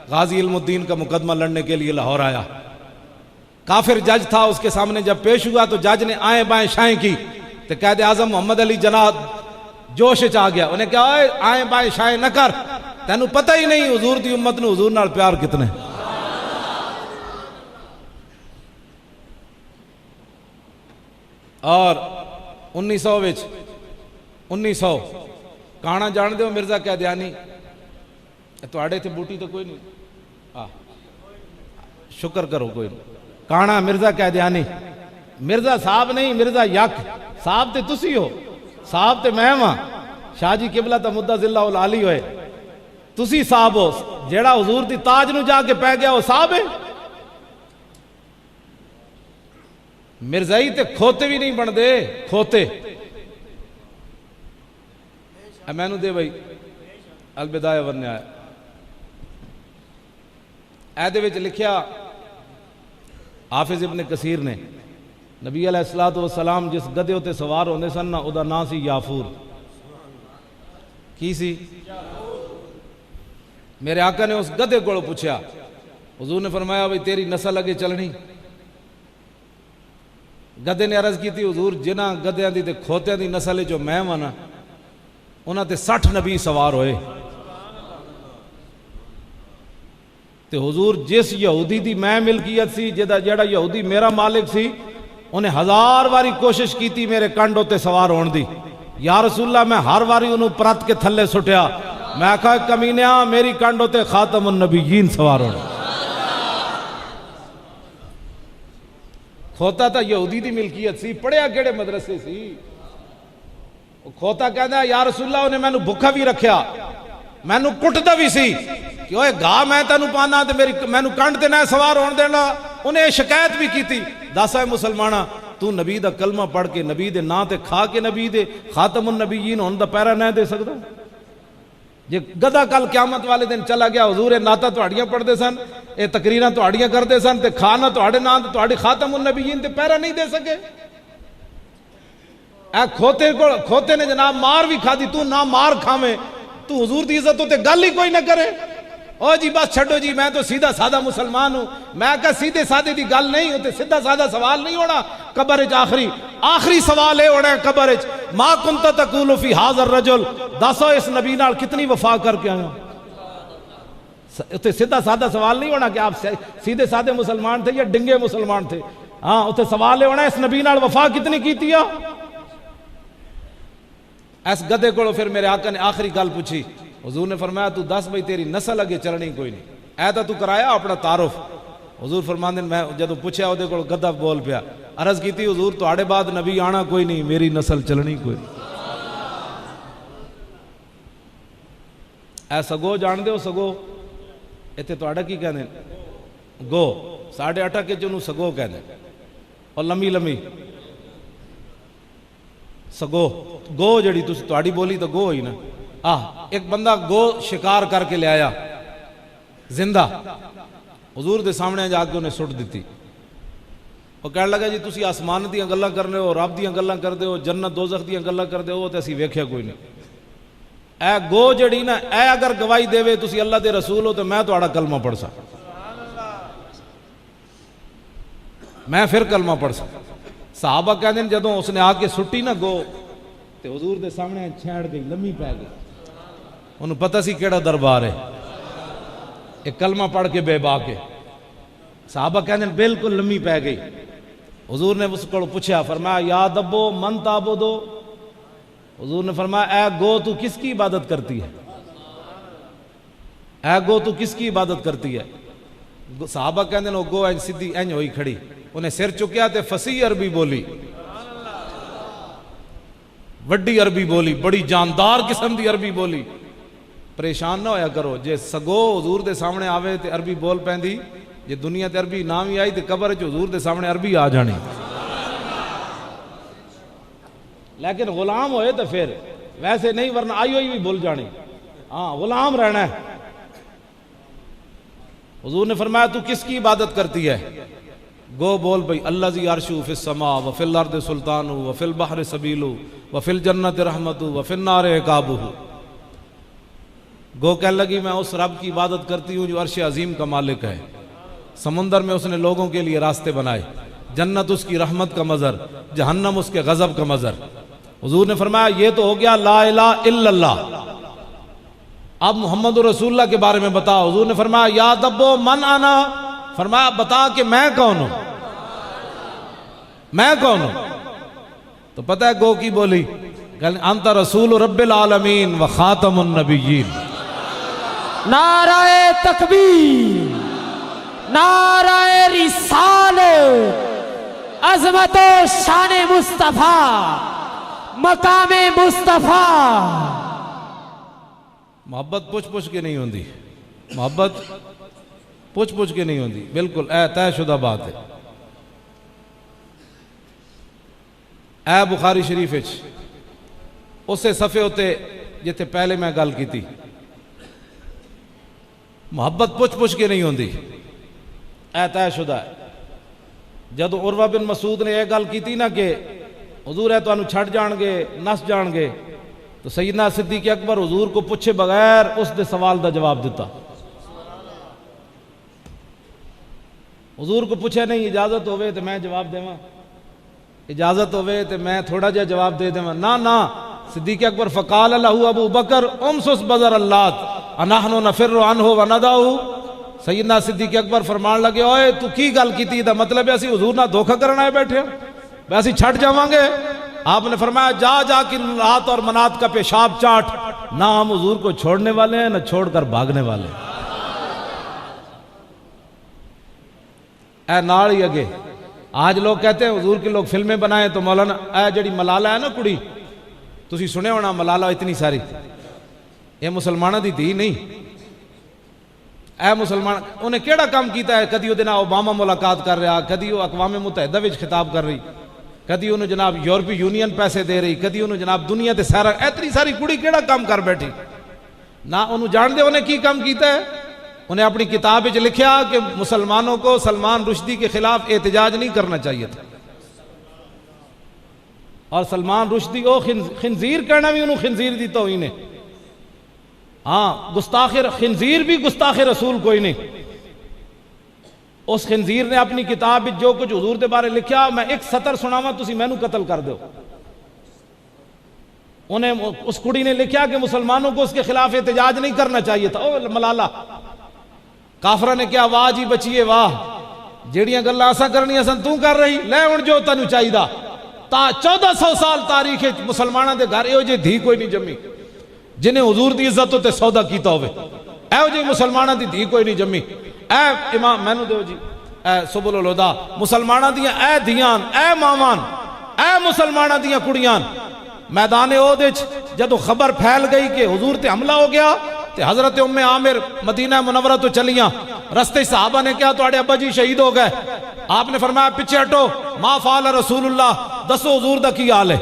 غازی علم الدین کا مقدمہ لڑنے کے لیے لاہور آیا۔ کافر جج تھا، اس کے سامنے جب پیش ہوا تو جج نے آئیں بائیں شائیں کی، تو قائد اعظم محمد علی جناح جوش آ گیا، انہیں کہا آئیں بائیں شائیں نہ کر، تینوں پتہ ہی نہیں حضور دی امت نو حضور نال پیار کتنے۔ اور 1900 کہانا جان دے ہو مرزا قیدیانی، توڑے تھے بوٹی تو کوئی نہیں، شکر کرو کوئی نہیں، کہانا مرزا قیدیانی، مرزا صاحب نہیں مرزا یک، صاحب تے تسی ہو، صاحب تے میں ہاں، شاہ جی قبلہ تا مدہ ذلہ العالی ہوئے، تسی صاحب ہو، جیڑا حضور دی تاج نو جا کے پہ گیا ہو صاحب ہے۔ مرزائی تے کھوتے بھی نہیں بن دے، کھوتے میں نو دے بھائی البدایہ ورنیہ ہے، ایدے وچ لکھیا حافظ ابن کثیر نے، نبی علیہ السلام جس گدے ہوتے سوار ہوندے سن نا او دا نام سی یافور، کی سی؟ میرے آقا نے اس گدے کو پوچھا، حضور نے فرمایا بھئی تیری نسل اگے چلنی؟ گدے نے عرض کی تھی حضور جنہ گدیاں دی تے کھوتیاں دی نسل جو میں وانا انہاں تے 60 نبی سوار ہوئے، تے حضور جس یہودی دی میں ملکیت سی، جیڑا یہودی میرا مالک سی، انہیں 1000 واری کوشش کی تھی میرے کنڈوں تے سوار ہون دی، یا رسول اللہ میں ہر واری انہوں پرت کے تھلے سٹیا، میں کہا کمینیاں میری کنڈوں تے خاتم النبیین سوار ہون۔ کھوتا تا یہودی دی ملکیت سی، پڑھیا کیڑے مدرسے سی، کھوتا کہتا ہے یا رسول اللہ انہیں میں نو بھکھا بھی رکھیا، میں نو کٹتا بھی سی کہ اوہ گاہ میں تینو پانا تے میں نو کنڈ تے نہ سوار ہون دینا، انہیں شکایت بھی کی تھی، داسا ہے مسلمانہ تو نبی دا کلمہ پڑھ کے نبی دے نا تے کھا کے نبی دے خاتم النبیین ہون دا پیرا نہ دے سکتا؟ جے گدہ کل قیامت والے دن چلا گیا حضور ناتا تواڑیاں پڑھ دے سن، اے تقریرہ تواڑیاں کر دے سن تے کھانا تواڑے نا تے تواڑی خاتم النبیین تے پیرا نہیں دے سکے۔ اے کھوتے نے جناب مار بھی کھا دی، تو نہ مار کھامے، تو حضور دی عزت ہوتے گل ہی کوئی نہ کرے، او جی بس چھڑو جی میں تو سیدھا سادہ مسلمان ہوں، میں کہا سیدھے سادے دی گل نہیں ہوتے، سیدھا سادہ سوال نہیں ہونا قبرچ، آخری سوال ہے ہونا ہے قبرچ، ما کنت تقول فی ھذا الرجل، دسو اس نبی نال کتنی وفا کر کے آیا، اتنے سیدھا سادہ سوال نہیں ہونا کہ آپ سیدھے سادے مسلمان تھے یا ڈنگے مسلمان تھے. ہاں اتنے سوال یہ ہونا اس نبی نال وفا کتنی کیتی ہے. اس گدے کو پھر میرے آقا نے آخری گل پوچھی. حضور نے فرمایا تو دس بھائی تیری نسل اگے چلنی کوئی نہیں, اے تو کرایا اپنا تعارف. حضور فرماندے میں جدوں پوچھا وہ کو گدا بول پیا, عرض کیتی حضور تواڈے بعد نبی آنا کوئی نہیں, میری نسل چلنی کوئی نہیں. اے سگو جان دے ہو سگو اتنے تواڈا کی کہندے گو, ساڑھے اٹھا کے جنوں سگو کہندے, اور لمبی لمبی سگو گو جڑی تواڈی بولی تو گو ہوئی نا. ایک بندہ گو شکار کر کے لے آیا زندہ, حضور دے سامنے جا کے انہیں سٹ دیتی. وہ کہنے لگا جی تسی آسمان دیاں گلاں کرنے ہو, رب دیاں گلاں کردے ہو, جنت دوزخ دیاں گلاں کردے ہو, تے اسی ویکھیا کوئی نہیں. اے گو جڑی نا اے اگر گواہی دے وے تسی اللہ دے رسول ہو تو میں تہاڈا کلمہ پڑھ سا, میں پھر کلمہ پڑھ سا. صحابہ کہندے جدوں اس نے آ کے سٹی نا گو تے حضور دے سامنے چھیڑ گئی, لمبی پی گئی. انہوں پتہ سی کیڑا دربار ہے, ایک کلمہ پڑھ کے بے با کے. صحابہ کہندے بالکل لمبی پی گئی. حضور نے اس کو پوچھا, فرمایا یا دبو من تعبدو. حضور نے فرمایا اے گو تو کس کی عبادت کرتی ہے, اے گو تو کس کی عبادت کرتی ہے. صحابہ کہندے وہ گو اینج سیدھی اینج ہوئی کھڑی, انہیں سر چکیا تے فصیح عربی بولی, وڈی عربی بولی, بڑی جاندار قسم دی عربی بولی. پریشان نہ ہویا کرو, جے سگو حضور دے سامنے آوے تے عربی بول پیندی, جے دنیا تے عربی نہ بھی آئی تے قبر چ حضور دے سامنے عربی آ جانی. لیکن غلام ہوئے تو پھر ویسے نہیں, ورنہ آئی ہوئی بھی بھول جانی. ہاں غلام رہنا ہے. حضور نے فرمایا تو کس کی عبادت کرتی ہے. گو بول بھئی الذی عرشہ فی السماء وفی الارض سلطانہ وفی البحر سبیلہ وفی الجنت رحمتہ وفی النار عقابہ. گو کہنے لگی میں اس رب کی عبادت کرتی ہوں جو عرش عظیم کا مالک ہے, سمندر میں اس نے لوگوں کے لیے راستے بنائے, جنت اس کی رحمت کا مظہر, جہنم اس کے غضب کا مظہر. حضور نے فرمایا یہ تو ہو گیا لا الہ الا اللہ, اب محمد رسول اللہ کے بارے میں بتاؤ. حضور نے فرمایا یا دبو من انا, فرمایا بتا کہ میں کون ہوں, میں کون ہوں. تو پتہ ہے گو کی بولی, انت رسول رب العالمین و خاتم النبیین. نعرہ تکبیر, نعرہ رسالت, عظمت و شان مصطفیٰ, مقام مصطفیٰ. محبت پوچھ پوچھ کے نہیں ہوندی, محبت پوچھ پوچھ کے نہیں ہوندی, بالکل اے طے شدہ بات ہے. اے بخاری شریف اسے صفحے ہوتے جتے پہلے میں گل کی تھی, محبت پوچھ پوچھ کے نہیں ہوندی, اے طے شدہ ہے. جدو عروہ بن مسعود نے یہ گل کی تھی نا کہ حضور ہے تو انہوں چھڑ جان گے, نس جان گے, تو سیدنا صدیق اکبر حضور کو پوچھے بغیر اس دے سوال دا جواب دیتا. حضور کو پوچھے نہیں اجازت ہوئے تو میں جواب دیواں, اجازت ہوئے تو میں تھوڑا جا جواب دے دیواں, نا صدیق اکبر فقال له ابو بکر امسس بذر اللات انحن نفر عنہ وندعو. سیدنا صدیق اکبر فرمان لگے اوئے تو کی گل کیتی, دا مطلب ہے اسی حضور نہ دھوکہ کرنا ہے بیٹھے ویسے چھٹ جاواں گے. آپ نے فرمایا جا کے لات اور منات کا پیشاب چاٹ, نہ ہم حضور کو چھوڑنے والے ہیں نہ چھوڑ کر بھاگنے والے ہیں. اے نال ہی اگے آج لوگ کہتے ہیں حضور کے لوگ فلمیں بنائیں تو مولانا اے جڑی ملالہ ہے نا کڑی, تسی سنے ہونا ملالہ اتنی ساری, یہ مسلمانہ دی تھی نہیں. اے مسلمان انہیں کیڑا کام کیتا ہے, کدی وہ دن اوباما ملاقات کر رہا, کدی وہ اقوام متحدہ وچ خطاب کر رہی, کدی انہوں جناب یورپی یونین پیسے دے رہی, کدی انہوں جناب دنیا تے سارا, اتنی ساری کڑی کیڑا کام کر بیٹھی. نہ انہوں جان دے انہیں کی کام کیتا ہے. انہیں اپنی کتاب وچ لکھیا کہ مسلمانوں کو سلمان رشدی کے خلاف احتجاج نہیں کرنا چاہیے تھا, اور سلمان رشدی کو خنزیر کہنا بھی انہوں خنزیر دی توہین ہے. ہاں گستاخ خنزیر بھی گستاخ رسول کوئی نہیں. اس خنزیر نے اپنی کتاب جو کچھ حضور دے بارے لکھیا, میں ایک سطر سناواں تسی مینوں قتل کر دو. انہیں اس کڑی نے لکھیا کہ مسلمانوں کو اس کے خلاف احتجاج نہیں کرنا چاہیے تھا. او ملالہ کافراں نے کیا واہ جی بچیے واہ، جیڑیاں گلاں اساں کرنیاں سن تو کر رہی، لے ہن جو تینوں چاہیدا۔ 1400 سال تاریخ مسلماناں دے گھر ایہو جی دھی کوئی نہیں جمی جنہیں حضور دی عزت تے سودا کیتا ہوئے، ایہو جی مسلماناں دی دھی کوئی نہیں جمی۔ اے امام مینوں دیو جی اے سبل الہدا، مسلماناں دیاں اے دھیاں اے ماواں اے مسلماناں دیاں کڑیاں، میدان احد وچ جدوں خبر پھیل گئی کہ حضور تے حملہ ہو گیا تے حضرت ام عامر مدینہ منورہ تو چلیاں، رستے صحابہ نے کہا تواڈے ابا جی شہید ہو گئے، آپ نے فرمایا پیچھے ہٹو، ما فعل رسول اللہ، دسو حضور دا کی حال ہے۔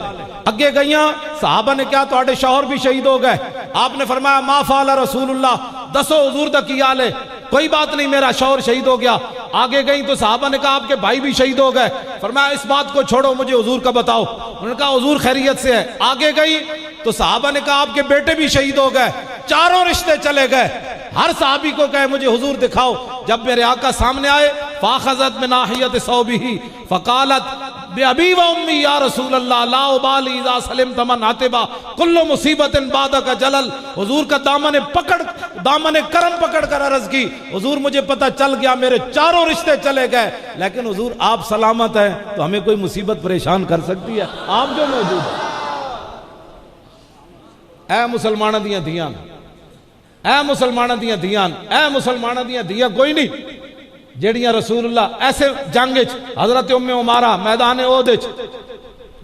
اگے گئیاں، صحابہ نے کہا تواڈے شوہر بھی شہید ہو گئے، آپ نے فرمایا ما فعل رسول اللہ، دسو حضور دا کی حال ہے۔ کوئی بات نہیں میرا شوہر شہید ہو گیا۔ آگے گئیں تو صحابہ نے کہا آپ کے بھائی بھی شہید ہو گئے، فرمایا اس بات کو چھوڑو مجھے حضور کا بتاؤ، انہوں نے کہا حضور خیریت سے ہے۔ آگے گئی تو صحابہ نے کہا آپ کے بیٹے بھی شہید ہو گئے، چاروں رشتے چلے گئے۔ ہر صحابی کو کہے مجھے حضور دکھاؤ، جب میرے آقا سامنے آئے فاخذت من ناحیت ثوبہ فقالت بأبی و امی یا رسول اللہ لا ابالی اذا سلمت من عتبہ کل مصیبت بعدک جلل، حضور کا دامن کرم پکڑ کر عرض کی حضور مجھے پتہ چل گیا میرے چاروں رشتے چلے گئے، لیکن حضور آپ سلامت ہیں تو ہمیں کوئی مصیبت پریشان کر سکتی ہے؟ آپ جو موجود ہیں۔ اے مسلمانہ دیاں دھیاں، اے مسلمانہ دیاں دھیاں، اے مسلمانہ دیاں دھیاں کوئی نہیں جیڑیاں رسول اللہ ایسے جنگ حضرت ام عمارہ میدان احد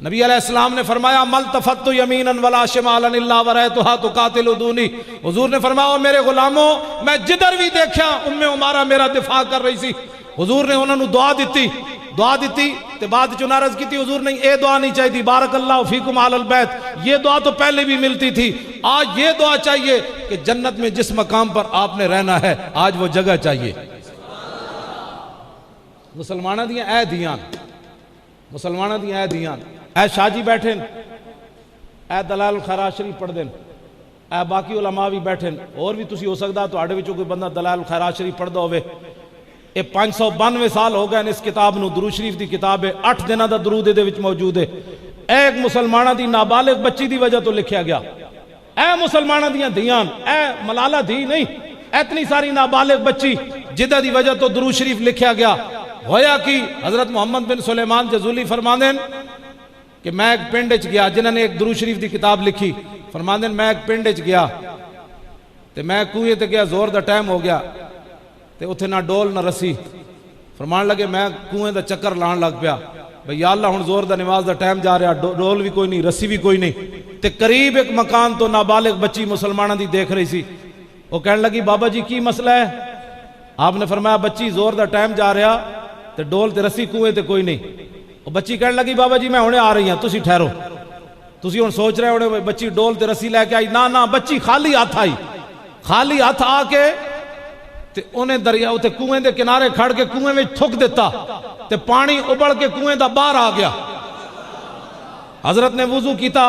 نبی علیہ السلام نے فرمایا ملتفت یمینا ولا شمالا الا ورأیتها تقاتل دونی، حضور نے فرمایا میرے غلاموں میں جدھر بھی دیکھا ام عمارہ میرا دفاع کر رہی سی، حضور نے انہوں نے دعا دیتی تے بعد چون عرض کی تھی حضور نہیں اے دعا نہیں چاہیے تھی بارک اللہ فیکم آل البیت، یہ دعا تو پہلے بھی ملتی تھی، آج یہ دعا چاہیے کہ جنت میں جس مقام پر آپ نے رہنا ہے آج وہ جگہ چاہیے۔ مسلمانہ دیاں اے دیاں، مسلمانہ دیاں اے دیاں، اے شاہ جی بیٹھیں، اے دلائل الخیرات شریف پڑھ دیں، اے باقی علماء بھی بیٹھیں، اور بھی تسی ہو سکتا تو آڑے وچوں کوئی بندہ دلائل الخیرات شریف پڑھ دا ہوئے۔ یہ 592 سال ہو گئے اس کتاب نو، درود شریف دی کتاب ہے، 8 دنوں دا درود دے وچ موجود ہے۔ ایک مسلمانہ دی نابالغ بچی دی وجہ تو لکھیا گیا، اے مسلمانہ دیاں دھیاں، اے ملالہ دھی نہیں، اتنی ساری نابالغ بچی جدہ دی وجہ تو درود شریف لکھیا گیا۔ ہویا کہ حضرت محمد بن سلیمان جزولی فرماندیں کہ میں ایک پنڈ گیا، جنہوں نے ایک درود شریف دی کتاب لکھی، فرماندیں میں ایک پنڈ گیا تے میں کوئے تے گیا، زور دا ٹائم ہو گیا تے اتھے نہ ڈول نہ رسی، فرمان لگے میں کوئے دا چکر لان لگ پیا بھئی یا اللہ ہن زور دا نماز دا ٹائم جا رہا، ڈول بھی کوئی نہیں رسی بھی کوئی نہیں، تے قریب ایک مکان تو نابالغ بچی مسلمانہ دی دیکھ رہی سی، وہ کہنے لگی بابا جی کی مسئلہ ہے؟ آپ نے فرمایا بچی زور دا ٹائم جا رہا تے ڈول تے رسی کوئے تے کوئی نہیں، وہ بچی کہنے لگی بابا جی میں ہونے آ رہی ہوں تسی ٹھہرو، تسی ہن سوچ رہے ہونے بچی ڈول تے رسی لے کے آئی، نہ بچی خالی ہاتھ آئی، خالی ہاتھ آ کے تے انہیں دریا تے کنویں دے کنارے کھڑ کے کنویں میں تھک دیتا تے پانی ابڑ کے کنویں دا باہر آ گیا۔ حضرت نے وضو کیتا،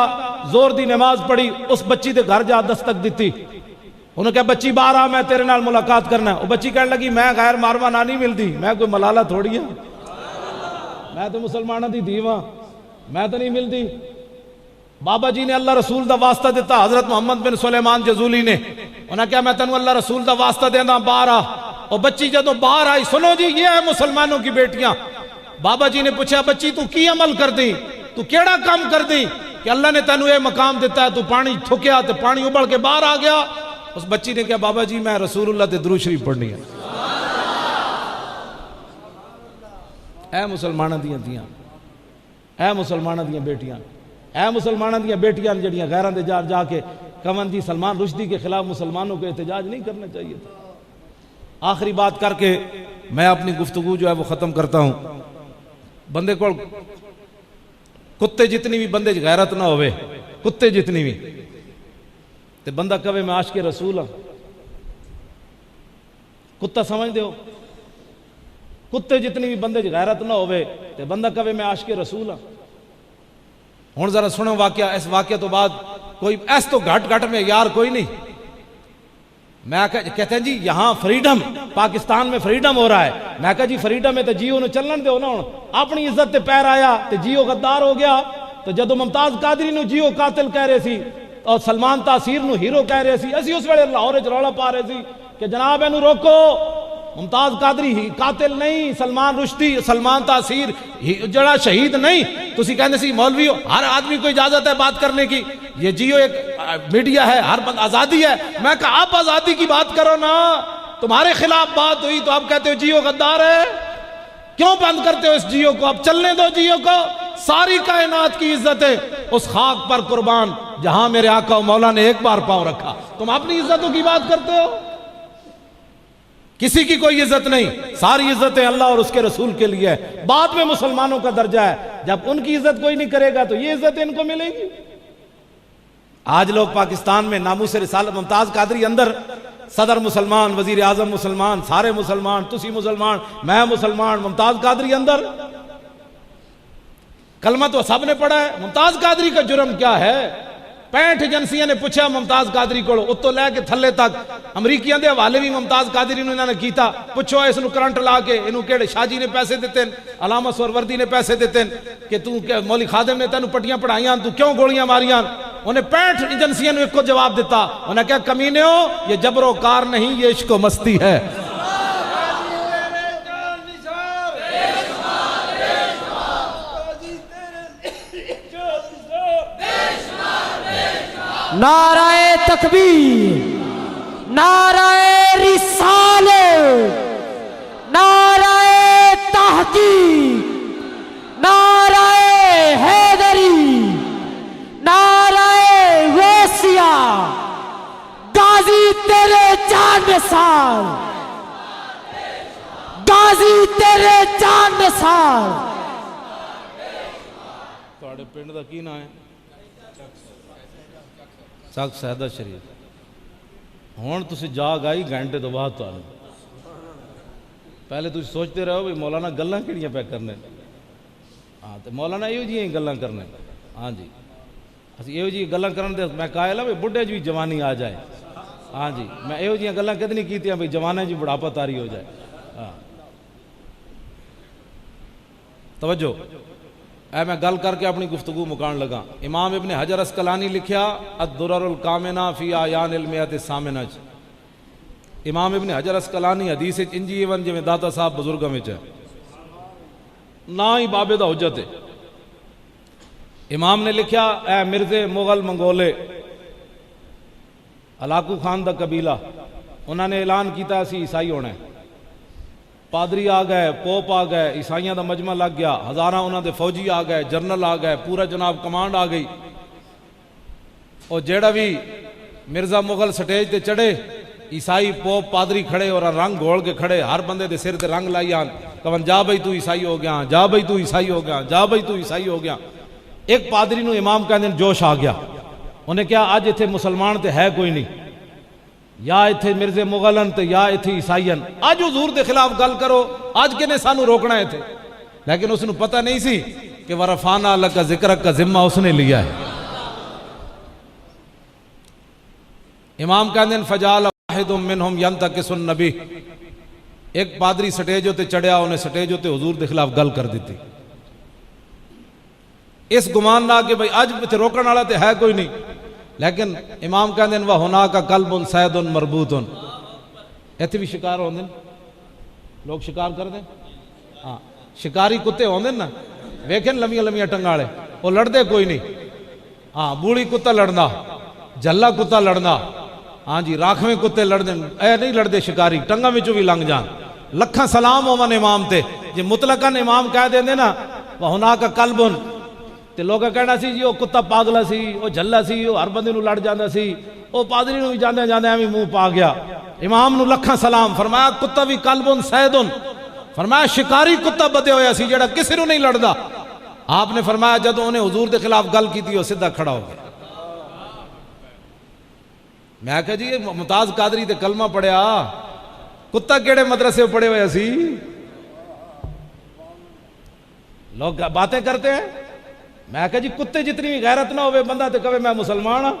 زور دی نماز پڑھی، اس بچی دے گھر جا دستک دیتی، انہوں نے کہا بچی باہر آ میں تیرے نال ملاقات کرنا ہے، وہ بچی کہنے لگی میں غیر ماروا نہ نہیں ملتی، میں کوئی ملالہ تھوڑی ہوں، میں تو مسلمانہ دی دیواں، میں تو نہیں ملتی۔ بابا جی نے اللہ رسول دا واسطہ دیتا، حضرت محمد بن سلیمان جزولی نے، انہوں نے کہا میں تنو اللہ رسول دا واسطہ دینا باہر آ، اور بچی جدوں باہر آئی، سنو جی یہ ہے مسلمانوں کی بیٹیاں، بابا جی نے پوچھا بچی تو کی عمل کر دی، تو کیڑا کام کر دی کہ اللہ نے تنو یہ مقام دیتا ہے، تو پانی تھکیا تو پانی ابڑ کے باہر آ گیا؟ اس بچی نے کہا بابا جی میں رسول اللہ تے درود شریف پڑھنی ہے۔ اے مسلمانہ دیاں دیاں، اے مسلمانہ دیاں بیٹیاں، اے مسلمانہ دیاں بیٹیاں جڑیاں غیراں دے جا کے کمن جی سلمان رشدی کے خلاف مسلمانوں کو احتجاج نہیں کرنا چاہیے تھا۔ آخری بات کر کے میں اپنی گفتگو جو ہے وہ ختم کرتا ہوں۔ بندے کو کتے جتنی بھی بندے غیرت نہ ہوئے، کتے جتنی بھی تے بندہ کہے میں عاشق رسول ہاں، کتا سمجھ دے ہو، کتے جتنی بھی بندے غیرت نہ ہوئے تے بندہ کہے میں عاشق رسول ہاں۔ ہن ذرا سنو واقعہ، اس واقعہ تو بعد کوئی ایس تو گھٹ میں یار کوئی نہیں، میں کہتے ہیں جی یہاں فریڈم، پاکستان میں فریڈم ہو رہا ہے، میں کہا جی فریڈم ہے تو جیو نے چلن دے ہو نا، اپنی عزت تے پیر آیا تو جیو غدار ہو گیا، تو جدو ممتاز قادری نو جیو قاتل کہہ رہے سی اور سلمان تاثیر نو ہیرو کہہ رہے سی، اسی اس ویلے لاہور وچ رولا پا رہے سی کہ جناب اینو روکو، ممتاز قادری ہی قاتل نہیں، سلمان رشدی، سلمان تاثیر جڑا شہید نہیں، تسی کہنے سی مولوی ہو، ہر آدمی کو اجازت ہے بات کرنے کی، یہ جیو ایک میڈیا ہے، ہر بند آزادی ہے۔ میں کہا آپ آزادی کی بات کرو نا، تمہارے خلاف بات ہوئی تو آپ کہتے ہو جیو غدار ہے، کیوں بند کرتے ہو اس جیو کو؟ اب چلنے دو جیو کو، ساری کائنات کی عزت ہے اس خاک پر قربان جہاں میرے آقا و مولا نے ایک بار پاؤں رکھا، تم اپنی عزتوں کی بات کرتے ہو؟ کسی کی کوئی عزت نہیں، ساری عزتیں اللہ اور اس کے رسول کے لیے ہے، بعد میں مسلمانوں کا درجہ ہے، جب ان کی عزت کوئی نہیں کرے گا تو یہ عزت ان کو ملے گی۔ آج لوگ پاکستان میں ناموس رسالت، ممتاز قادری اندر صدر مسلمان، وزیر اعظم مسلمان، سارے مسلمان، تسی مسلمان، میں مسلمان، ممتاز قادری اندر کلمہ تو سب نے پڑھا ہے۔ ممتاز قادری کا جرم کیا ہے؟ 65 ایجنسیاں نے پوچھا ممتاز قادری کو، اتو لے کے تھلے تک امریکیاں دے حوالے بھی ممتاز قادری نے انہوں نے کیتا، پوچھو اس نو کرنٹ لا کے انہوں کیڑے شاہ جی نے پیسے دیتے ہیں، علامہ سہروردی نے پیسے دیتے ہیں کہ تو مولی خادم نے تینوں پٹیاں پڑھائیاں، تو کیوں گولیاں ماریاں؟ انہیں 65 ایجنسیاں نے ایک کو جواب دیتا، انہیں کہا کمینے ہو، یہ جبر و کار نہیں، یہ عشق و مستی ہے۔ نعرہ تکبیر، نعرہ رسالت، نعرہ تحقیق، نعرہ حیدری، نعرہ ویسیا، غازی تیرے جان نثار، غازی تیرے جان نثار۔ تواڈے پنڈ دا کی نام ہے؟ چک سیدہ شریف۔ ہون تسی جاگ آئی گھنٹے تو بعد تو پہلے تسی سوچتے رہو بھی مولانا گلاں کیڑیاں پہ کرنے، ہاں تو مولانا ایو جی گلاں کرنے، ہاں جی اسی ایو جی گلاں کرن دے میں قائل ہاں بھی بڈھے جی جوانی آ جائے، ہاں جی میں ایو جی گلاں کدی نہیں کیتیاں بھی جوانے جی بڑھاپا تاری ہو جائے۔ ہاں توجہ، اے میں گل کر کے اپنی گفتگو مکان لگا۔ امام ابن حجر اسقلانی لکھیا الدرر الکامنہ فی آیان المئۃ الثامنہ، امام ابن حجر اسقلانی حدیث انجی ایون جویں داتا صاحب بزرگاں وچ ہے، نہ ہی بابے دا حجت ہے۔ امام نے لکھیا اے مرزے مغل منگولے، ہلاکو خان دا قبیلہ، انہوں نے اعلان کیتا اسی عیسائی ہونا ہے، پادری آ گئے، پوپ آ گئے، عیسائیاں دا مجمع لگ گیا، ہزاراں انہوں دے فوجی آ گئے، جنرل آ گئے، پورا جناب کمانڈ آ گئی، اور جیڑا بھی مرزا مغل سٹیج تے چڑھے، عیسائی پوپ پادری کھڑے اور رنگ گھول کے کھڑے، ہر بندے دے سر تے رنگ لائی آن، کہن جا بھئی تو عیسائی ہو گیا، جا بھئی تو عیسائی ہو گیا، جا بھئی تو عیسائی ہو گیا۔ ایک پادری نو امام کہندے جوش آ گیا، انہیں کہا آج ایتھے مسلمان تے ہے کوئی نہیں، یا ایتھے مرزے مغلن تے یا ایتھے عیسائین، آج حضور دے خلاف گل کرو، آج کنے سانو روکنا ہے تھے، لیکن اس نے پتہ نہیں سی کہ ورفعنا لک ذکرک کا ذمہ اس نے لیا ہے۔ امام کہندے فجعل واحد منہم ینتقص النبی، ایک پادری سٹیجوں تے چڑھیا، انہیں سٹیجوں تے حضور دے خلاف گل کر دیتی، اس گمان نہ کہ بھئی آج تے روکن والا تے ہے کوئی نہیں، لیکن امام کہندے ہیں وَهُنَاكَ قَلْبٌ صَيْدٌ مَرْبُوطٌ، ایتھے بھی شکار ہوندے لوگ شکار کر دیں، ہاں شکاری کتے ہوندے نا، ویکھیں لمیاں لمیاں ٹنگاں والے، وہ لڑدے کوئی نہیں، ہاں بوڑھی کتا لڑنا، جھلا کتا لڑنا، ہاں جی راکھویں کتے لڑدے، اے نہیں لڑدے شکاری، ٹنگاں وچوں بھی لنگ جان۔ لکھاں سلام ہوون امام تے، جے مطلقاً امام کہہ دیندے نا وَهُنَاكَ قَلْبٌ، تے لوگا کہنا سی جی وہ کتا پاگلا سی، وہ جھلا سی، وہ ہر بندے نو لڑ جاندا سی، وہ پادری نو بھی جاندے جاندے ایویں منہ پا گیا۔ امام نو لکھاں سلام، فرمایا کتا بھی قلبٌ صیدٌ، فرمایا شکاری کتا بدے ہویا سی جڑا کسی نو نہیں لڑدا۔ آپ نے فرمایا جدوں انہیں حضور دے خلاف گل کیتی وہ سیدھا کھڑا ہو گیا۔ میں کہا جی ممتاز قادری تے کلمہ پڑھیا، کتا کیڑے مدرسے پڑھے ہوئے سی؟ لوگ باتیں کرتے ہیں، میں کہا جی کتے جتنی بھی غیرت نہ ہوئے بندہ تے کہے میں مسلمان ہاں۔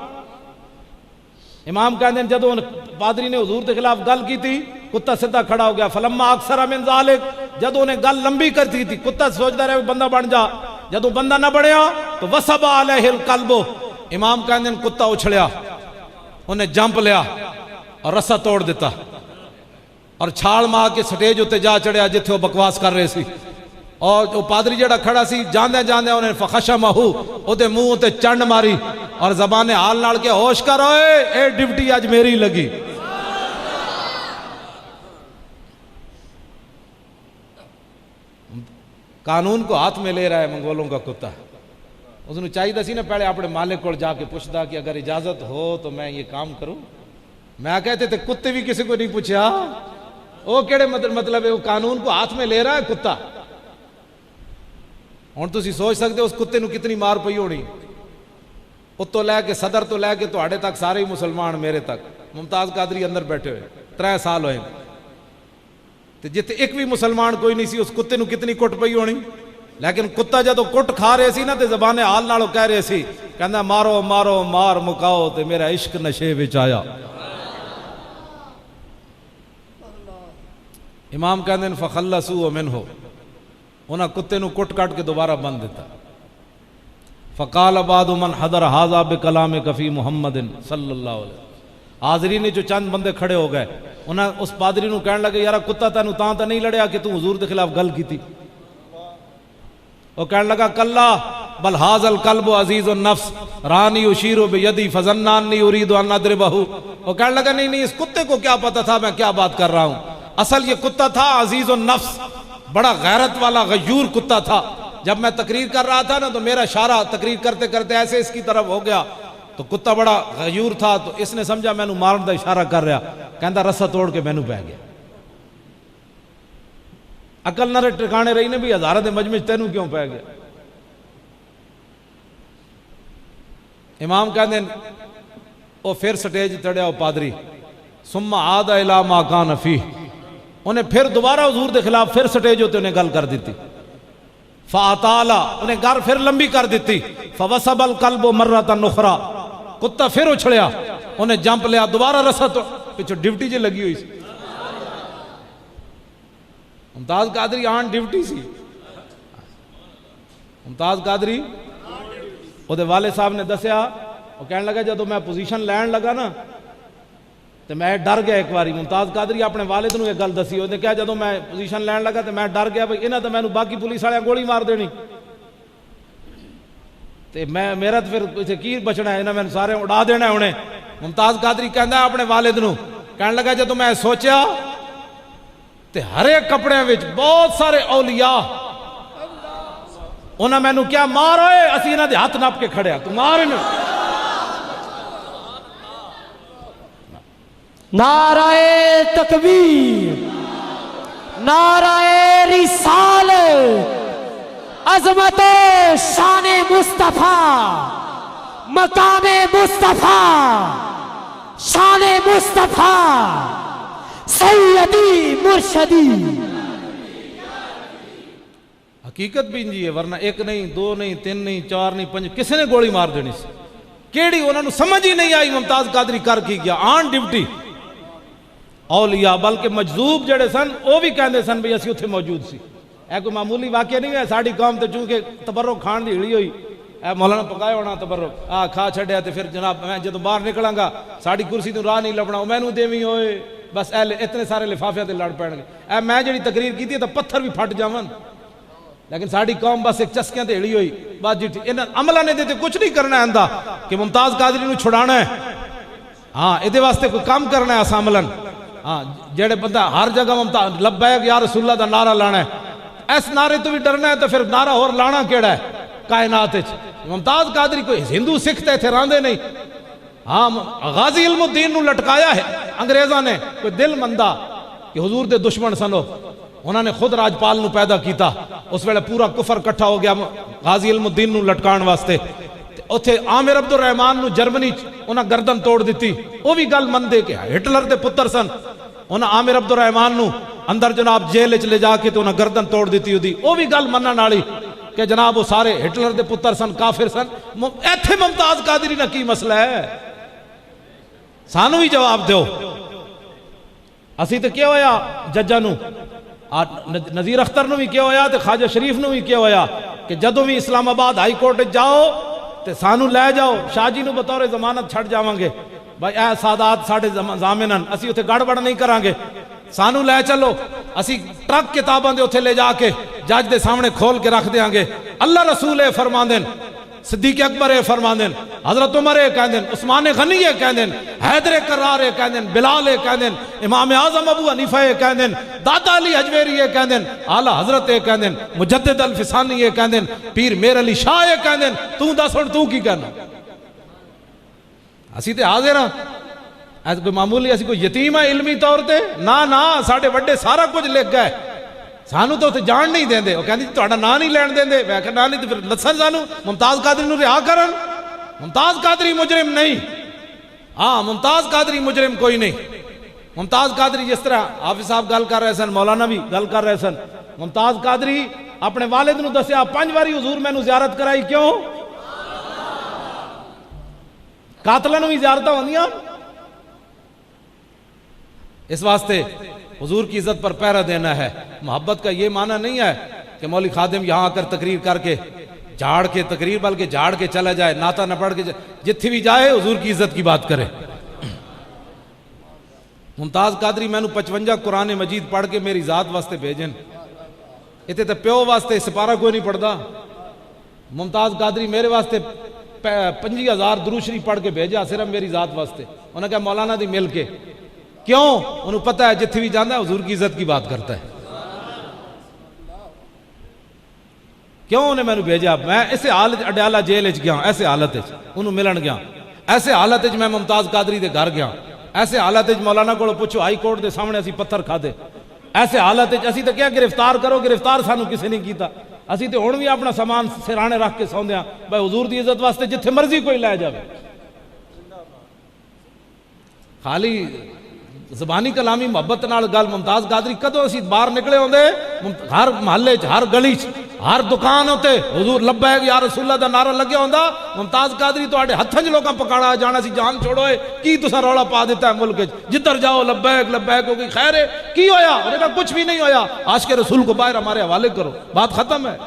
امام کہندے ہیں جدوں پادری نے حضور کے خلاف گل کی تھی، کتا سیدھا کھڑا ہو گیا۔ فلما اکثر من ذالک، جدوں نے گل لمبی کر دی تھی، کتا سوچتا رہے بندہ بن جا، جدوں بندہ نہ بڑھیا تو وسب علیہ القلب، امام کہندے ہیں کتا اچھڑیا، انہیں جمپ لیا اور رسا توڑ دیتا۔ اور چھال مار کے سٹیج اتنے جا چڑھیا جتھے وہ بکواس کر رہے سی، اور جو پادری جڑا کھڑا سی جاندے جاندے انہیں فخشمہ اودے منہ تے چنڈ ماری اور زبان حال نال کے ہوش کر اے ڈیوٹی آج میری لگی۔ قانون کو ہاتھ میں لے رہا ہے منگولوں کا کتا۔ اس نے چاہیے سی نا پہلے اپنے مالک کو جا کے پوچھتا کہ اگر اجازت ہو تو میں یہ کام کروں۔ میں کہتے تھے کتے بھی کسی کو نہیں پوچھا، وہ کیڑے مطلب ہے وہ قانون کو ہاتھ میں لے رہا ہے کتا۔ ہوں تسی سوچ سکتے اس کتے نو کتنی مار پئی ہونی، اتو لے کے صدر تو لے کے تواڈے تک سارے ہی مسلمان میرے تک، ممتاز قادری اندر بیٹھے ہوئے 3 سال ہوئے تے جتے ایک بھی مسلمان کوئی نہیں سی، اس کتے نو کتنی کٹ پئی ہونی۔ لیکن کتا جدو کٹ کھا رہے سی نا تے زبان حال نالوں کہہ رہے سی، کہندا مارو مارو مار مکاؤ تے میرا عشق نشے وچ آیا۔ امام کہندے فخلصوا منہ، انہاں کتے نو کٹ کٹ کے دوبارہ بند دیتا۔ فقال بعض من حضر هذا بکلامک فی محمد صلی اللہ علیہ وسلم، حاضرین نے جو چند بندے کھڑے ہو گئے انہاں اس پادری نو کہنے لگے یارا کتا تینوں تاں نہیں لڑیا کہ تو حضور دے خلاف گل کیتی؟ وہ کہنے لگا کلا بل هذا القلب عزیز النفس رانی یشیر بیدی فظننی اريد ان اضربہ۔ وہ کہنے لگا نہیں اس کتے کو کیا پتا تھا میں کیا بات کر رہا ہوں، اصل یہ کتا تھا عزیز النفس، بڑا غیرت والا غیور کتا تھا۔ جب میں تقریر کر رہا تھا نا تو میرا اشارہ تقریر کرتے کرتے ایسے اس کی طرف ہو گیا، تو کتا بڑا غیور تھا تو اس نے سمجھا میں نو مارن دا اشارہ کر رہا، کہندا رسا توڑ کے میں نو پہ گیا۔ عقل نہ ٹھکانے رہی نے بھی ہزارہ دے مجمع تینوں کیوں پہ گیا؟ امام کہندے وہ پھر سٹیج چڑھیا وہ پادری، ثم عاد الی ما کان فیہ، انہیں پھر دوبارہ حضور دے خلاف پھر سٹیج ہوتے انہیں گل کر دیتی۔ فاطال، انہیں گھر پھر لمبی کر دیتی۔ فوسب القلب مرۃ اخرى، کتا پھر اچھڑیا، انہیں جمپ لیا دوبارہ رسا تو پیچھے ڈیوٹی جی لگی ہوئی سی۔ ممتاز قادری آن ڈیوٹی سی، ممتاز قادری وہ والد صاحب نے دسیا، وہ کہنے لگا جدو میں پوزیشن لین لگا نا تو میں ڈر گیا ایک باری۔ ممتاز قادری اپنے والد نو یہ گل دسی، انہیں کہا جدو میں پوزیشن لین لگا تو میں ڈر گیا بھئی انہاں تو مینوں باقی پولیس والے گولی مار دینی تے میں میرا تو پھر کی بچنا ہے، انہاں میں سارے اڑا دینا ہے انہیں۔ ممتاز قادری کہندا اپنے والد نو، کہنے لگا جدو میں سوچیا تے ہر ایک کپڑے وچ بہت سارے اولیاء، انہاں مینوں کیا مار ہوئے، اسی انہاں دے ہاتھ نپ کے کھڑے تو مار انہاں۔ نعرہ تکبیر، نعرہ رسالت، عظمت شان مصطفیٰ، مقام مصطفیٰ، شان مصطفیٰ، سیدی مرشدی۔ حقیقت بھی انجی ہے، ورنہ ایک نہیں، 2 نہیں، 3 نہیں، 4 نہیں، 5 کسی نے گولی مار دینی سی، کیڑی انہوں نے سمجھ ہی نہیں آئی ممتاز قادری کر کی گیا آن ڈیوٹی۔ اولیاء بلکہ مجذوب جڑے سن وہ بھی کہندے سن بھی اسی اتھے موجود سی۔ اے کوئی معمولی واقعہ نہیں ہے، ساڑی قوم تے چونکہ تبرک کھان دی ہڑی ہوئی، اے مولانا پکائے ہونا تبرک کھا چھڑیا تے پھر جناب میں جدو باہر نکلاں گا ساڑی کرسی تو راہ نہیں لبنا، میں نو دیویں ہوئے بس اتنے سارے لفافے تے لڑ پڑن گے۔ اے میں جڑی تقریر کی تھی تو پتھر بھی پھٹ جاون، لیکن ساڑی قوم بس ایک چسکیاں تے ہڑی ہوئی بس جی انہاں عملہ نے دیتے کچھ نہیں کرنا ہے کہ ممتاز قادری نو چھڑانا ہے، ہاں ادھے واسطے کوئی کام کرنا ہے اسا عملن، ہاں جڑے بندہ ہر جگہ ممتاز لبیک یا رسول اللہ دا نعرہ لانا ہے، اس نعرے تو بھی ڈرنا ہے تو پھر نعرہ اور لانا کیڑا ہے کائنات وچ۔ ممتاز قادری کوئی ہندو سکھ تے تھے راندے نہیں، ہاں غازی علم الدین نو لٹکایا ہے انگریزاں نے، کوئی دل مندہ کہ حضور دے دشمن سنو، انہوں نے خود راجپال نو پیدا کیتا، اس ویلے پورا کفر کٹھا ہو گیا غازی علم الدین نو لٹکان واسطے، اتھے عامر عبد الرحمن نو جرمنی انہاں گردن توڑ دیتی، وہ بھی گل مندے کہ ہٹلر دے پتر سن، انہاں عامر عبد الرحمن نو اندر جناب جیل وچ لے جا کے تو انہاں گردن توڑ دیتی ہوئی، وہ بھی گل منن والی کہ جناب وہ سارے ہٹلر دے پتر سن، کافر سن۔ ایتھے ممتاز قادری نہ کی مسئلہ ہے، سانو ہی جواب دیو۔ اسی تو کیا ہویا ججاں نو، نذیر اختر نو بھی کیا ہویا تے خواجہ شریف نو بھی کیا ہویا کہ جدو بھی اسلام آباد ہائی کورٹ جاؤ تے سانو لے جاؤ، شاہ جی نو بطور ضمانت چھڑ جاواں گے، بھائی اے سادات ساڈے ضامنن، اسی اتھے گڑبڑ نہیں کران گے۔ سانو لے چلو اسی ٹرک کتاباں دے اتھے لے جا کے جج دے سامنے کھول کے رکھ دیاں گے. اللہ رسول اے فرماندن, صدیق اکبر اے فرماندن, حضرت عمر اے کہندن, عثمان غنی اے کہندن, حیدر کرار اے کہندن, بلال اے کہندن, امام اعظم ابو حنیفہ اے کہندن, دادا علی حجویری اے کہندن, اعلی حضرت اے کہندن, مجدد الفسانی اے کہندن, پیر میر علی شاہ اے کہندن. تو دس ہن تو کی کہنا؟ اسی تے حاضر ہاں. ایسا کوئی معمولی اسی کوئی یتیم ہے علمی طور تے؟ نا ساڑھے وڈے سارا کچھ لکھ گئے, سانو تو اتنے جان نہیں دیں دے. وہ کہندی تہاڈا نام نہیں لین دیں دے. میں کہا نام نہیں تو پھر لسن سانو ممتاز قادری نو رہا کرن. ممتاز قادری مجرم نہیں, ہاں ممتاز قادری مجرم کوئی نہیں. ممتاز قادری جس طرح حافظ صاحب گل کر رہے سن, مولانا بھی گل کر رہے سن, ممتاز قادری اپنے والد نو دسیا 5 باری حضور میں نو زیارت کرائی. کیوں؟ قاتلوں نو بھی زیارتاں ہوندیاں. اس واسطے حضور کی عزت پر پہرا دینا ہے. محبت کا یہ معنی نہیں ہے کہ مولوی خادم یہاں آ کر تقریر کر کے جھاڑ کے تقریر بلکہ جھاڑ کے چلا جائے, ناتا نہ پڑھ کے جتھی بھی جائے حضور کی عزت کی بات کرے. ممتاز قادری میں نو 55 قرآن مجید پڑھ کے میری ذات واسطے بھیجن. اتنے تو پیو واسطے سپارہ کوئی نہیں پڑھتا. ممتاز قادری میرے واسطے 50,000 درود شریف پڑھ کے بھیجا صرف میری ذات واسطے. انہوں نے کہا مولانا دی مل کے. کیوں؟ انہوں پتہ ہے جتھے بھی جانا ہے حضور کی عزت کی بات کرتا ہے. کیوں انہیں میں نے بھیجا؟ میں ایسے حالت اڈیالہ جیل گیا, ایسے حالت انہوں ملن گیا, ایسے حالت میں ممتاز قادری دے گھر گیا, ایسے حالت مولانا کو پوچھو ہائی کورٹ دے سامنے اسی پتھر کھا دے. ایسے حالت اسی تو کیا گرفتار کرو, گرفتار سانو کسی نہیں کیتا. اسی تو ہن بھی اپنا سامان سرانے رکھ کے سوندے ہاں بھائی حضور دی عزت واسطے جتھے مرضی کوئی لے جاوے. خالی زبانی کلامی محبت نال گل. ممتاز قادری کدوں اسی باہر نکلے ہوندے, ہر محلے چ ہر گلی چ ہر دکان ہوتے حضور لبیک یا رسول اللہ دا نعرہ لگیا ہوندا. ممتاز قادری تواڈے ہتھاں چ لوکاں پکاڑا جانا سی, جان چھوڑو کی تساں رولا پا دیتا ہے ملک وچ, جدھر جاؤ لبیک لبیک ہو گئی. خیر ہے کی ہویا؟ انہوں نے کہا کچھ بھی نہیں ہویا, عاشق رسول کو باہر ہمارے حوالے کرو, بات ختم ہے.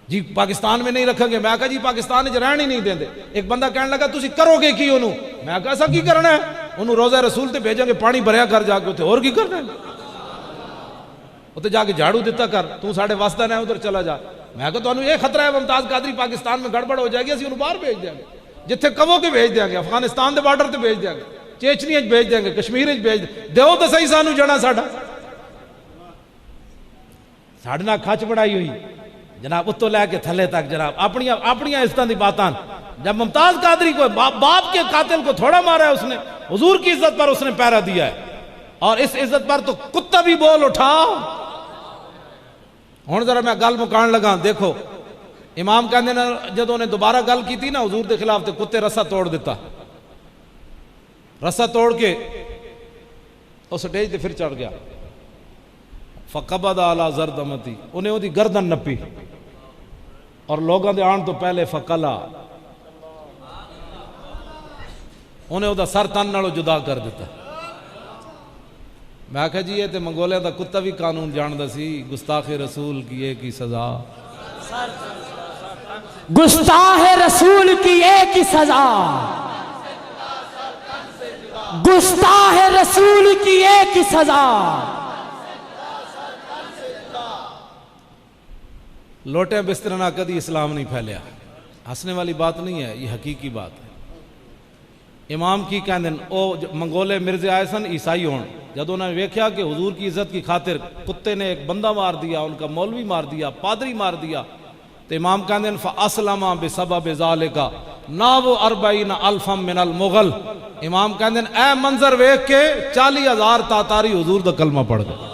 جی پاکستان میں نہیں رکھیں گے. میں کہا جی پاکستان وچ رہن ہی نہیں دیں دے. ایک بندہ کہنے لگا تسی کرو گے کی انہوں؟ میں کہا ایسا کی کرنا ہے؟ انہوں روزہ رسول تے بھیجیں گے, پانی بھریا کر جا کے اتنے, اور کی کرنا ہے؟ اتنے جا کے جھاڑو دیتا کر, تو ساڑھے واسطہ نہ ادھر چلا جا. میں کہا تو انہوں یہ خطرہ ہے ممتاز قادری پاکستان میں گڑبڑ ہو جائے گی, اسی انہوں باہر بھیج دیں گے, جتھے کہو کے بھیج دیں گے, افغانستان دے بارڈر تے بھیج دیں گے, چیچنی وچ بھیج دیں گے, کشمیر وچ بھیج دیں. دیو تے صحیح سانو جنا ساڈا ساڈنا کھچ بڑائی ہوئی جناب اتو لے کے تھلے تک جناب اپنی عزتاں دی باتاں. جب ممتاز قادری کو باپ کے قاتل کو تھوڑا مارا ہے اس نے, حضور کی عزت پر اس نے پہرا دیا ہے, اور اس عزت پر تو کتا بھی بول اٹھا. ہن ذرا میں گل مکان لگا. دیکھو امام کہندے نے جدوں نے دوبارہ گل کی تھی نا حضور دے خلاف, تے کتے رسا توڑ دیتا, رسا توڑ کے اس سٹیج تے پھر چڑھ گیا. فقبض علی زردمتی, انہیں وہ دی گردن نپی, اور لوگوں دے آن تو پہلے فقلا, انہیں وہ دا سر تن نالو جدا کر دیتا. میں کہا جی یہ تے منگولیا دا کتا بھی قانون جاندا سی, گستاخ رسول کی ایک ہی سزا, گستاخ رسول کی ایک ہی سزا, گستاخ رسول کی ایک ہی سزا. لوٹے بستر نہ کدی اسلام نہیں پھیلیا. ہنسنے والی بات نہیں ہے, یہ حقیقی بات ہے. امام کی کہندے او منگولے مرزے آئے سن عیسائی ہون, جب انہوں نے ویکھیا کہ حضور کی عزت کی خاطر کتے نے ایک بندہ مار دیا, ان کا مولوی مار دیا, پادری مار دیا, تو امام کہندے فَأَسْلَمَا بِسَبَبِ ذَلِكَ نَاوُ 40,000 من المغل. امام کہندے اے منظر ویکھ کے 40,000 تاتاری حضور دا کلمہ پڑھ گئے.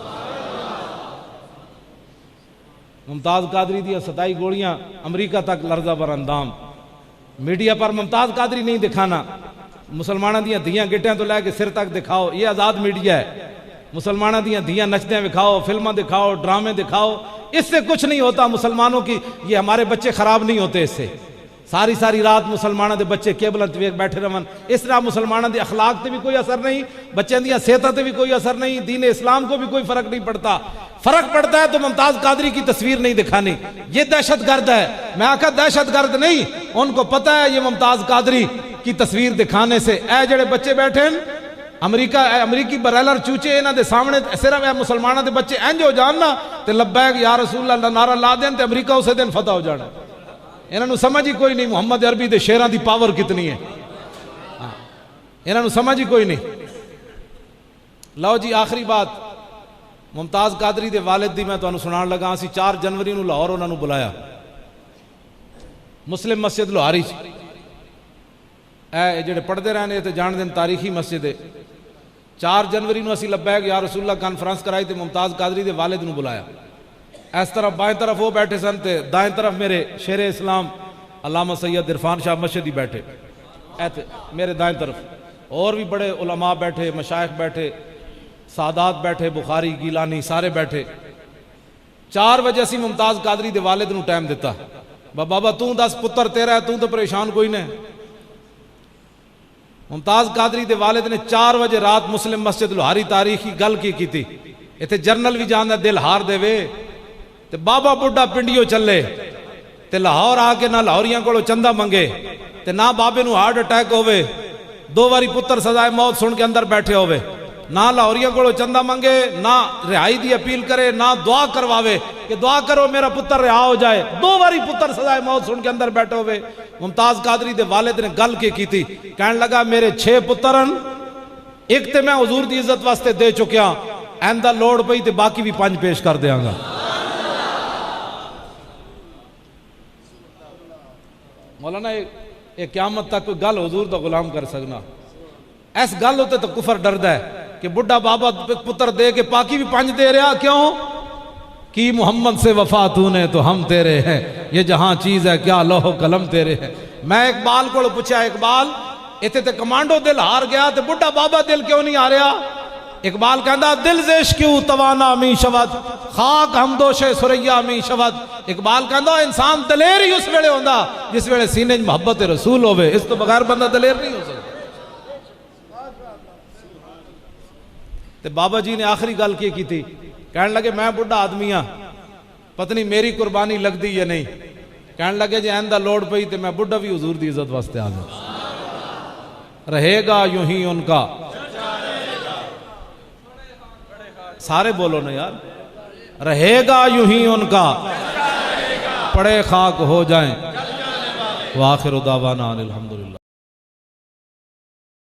ممتاز قادری دیا 27 گولیاں امریکہ تک لرزہ بر اندام. میڈیا پر ممتاز قادری نہیں دکھانا, مسلمانہ دیاں دھیاں گٹیاں تو لے کے سر تک دکھاؤ, یہ آزاد میڈیا ہے. مسلمانہ دیاں دھیاں نچدیں دکھاؤ, فلمیں دکھاؤ, ڈرامے دکھاؤ, اس سے کچھ نہیں ہوتا مسلمانوں کی. یہ ہمارے بچے خراب نہیں ہوتے اس سے. ساری رات مسلمانہ دے بچے کیبلوں تے بیٹھے رہن, اس طرح مسلمانہ دے اخلاق تے بھی کوئی اثر نہیں, بچوں دیاں صحتاں تے بھی کوئی اثر نہیں, دین اسلام کو بھی کوئی فرق نہیں پڑتا. فرق پڑتا ہے تو ممتاز قادری کی تصویر نہیں دکھانی, یہ دہشت گرد ہے. میں آقا دہشت گرد نہیں, ان کو پتہ ہے یہ ممتاز قادری کی تصویر دکھانے سے اے جڑے بچے بیٹھے ہیں امریکی برائلر چوچے انہاں دے سامنے صرف اے مسلماناں دے بچے انج ہو جان نا تے لبیک یا رسول اللہ نعرہ لا دین تے امریکہ اسے دن فتح ہو جانا. انہاں نو سمجھ ہی کوئی نہیں محمد عربی دے شیراں دی پاور کتنی ہے. انہاں نو سمجھ ہی کوئی نہیں. لو جی آخری بات ممتاز قادری دے والد دی میں تانوں سنان لگا. اسی 4 جنوری نو لاہور انہاں نو بلایا مسلم مسجد لوہاری اے جڑے پڑھتے رہنے تے جان دین تاریخی مسجد ہے. 4 جنوری نو اسی لبیک یا رسول اللہ کانفرنس کرائی تے ممتاز قادری دے والد نو بلایا. اس طرف بائیں طرف وہ بیٹھے سن تے دائیں طرف میرے شیر اسلام علامہ سید عرفان شاہ مشہدی بیٹھے. ایتے میرے دائیں طرف اور بھی بڑے علماء بیٹھے, مشائخ بیٹھے, سادات بیٹھے, بخاری, گیلانی سارے بیٹھے. 4 بجے اسی ممتاز قادری دے والد نو ٹائم دیتا. بابا تو 10 پتر تیرا ہے, تو پریشان کوئی نہیں. ممتاز قادری دے والد نے 4 بجے رات مسلم مسجد لوہاری تاریخی گل کی تھی. ایتھے جرنل بھی جاندا دل ہار دے وے تے بابا بڈھا پنڈیو چلے تے لاہور آ کے نہ لاہوریاں کولو چندہ منگے تے نہ بابے نو ہارٹ اٹیک ہوئے, 2 باری پتر سزائے موت سن کے اندر بیٹھے ہوئے, نہ لاہوریاں کولو چندہ منگے, نہ رہائی دی اپیل کرے, نہ دعا کرواوے کہ دعا کرو میرا پتر رہا ہو جائے. 2 باری پتر سزائے موت سن کے اندر بیٹھے ہوئے. ممتاز قادری دے والد نے گل کی تھی. کہنے لگا میرے 6 پترن ایک تے میں حضور دی عزت واسطے دے چکیا, آئندہ لوڑ پئی تے باقی بھی 5 پیش کر دیاں گا. مولانا ایک قیامت تک کوئی گل حضور دا غلام کر سکنا. ایس گل ہوتے تو کفر ڈردا ہے کہ بڈھا بابا پتر دے کے باقی بھی 5 دے رہا. کیوں کی محمد سے وفا تو نے تو ہم تیرے ہیں, یہ جہاں چیز ہے کیا لوح و قلم تیرے ہیں. میں اقبال کو پوچھا, اقبال ایتھے تے کمانڈو دل ہار گیا تے بڈھا بابا دل کیوں نہیں آ رہا؟ اقبال کہندا دل زیش کیوں توانا می شود, خاک ہم دوش سریا می شود. اقبال کہندا انسان دلیر ہی اس ویلے ہوندا جس ویلے سینے محبت رسول ہوئے, اس تو بغیر بندہ دلیر نہیں ہو سکتا. تے بابا جی نے آخری گل کی تھی, کہنے لگے میں بڑھا آدمی ہاں, پتنی میری قربانی لگ دی یا نہیں. کہنے لگے جی آئندہ لوڑ پئی تے میں بڑھا بھی حضور دی عزت واسطے آ جاؤں. رہے گا یوں ہی ان کا, سارے بولو نا یار, رہے گا یوں ہی ان کا, پڑے خاک ہو جائیں. وآخر دعوانا الحمدللہ.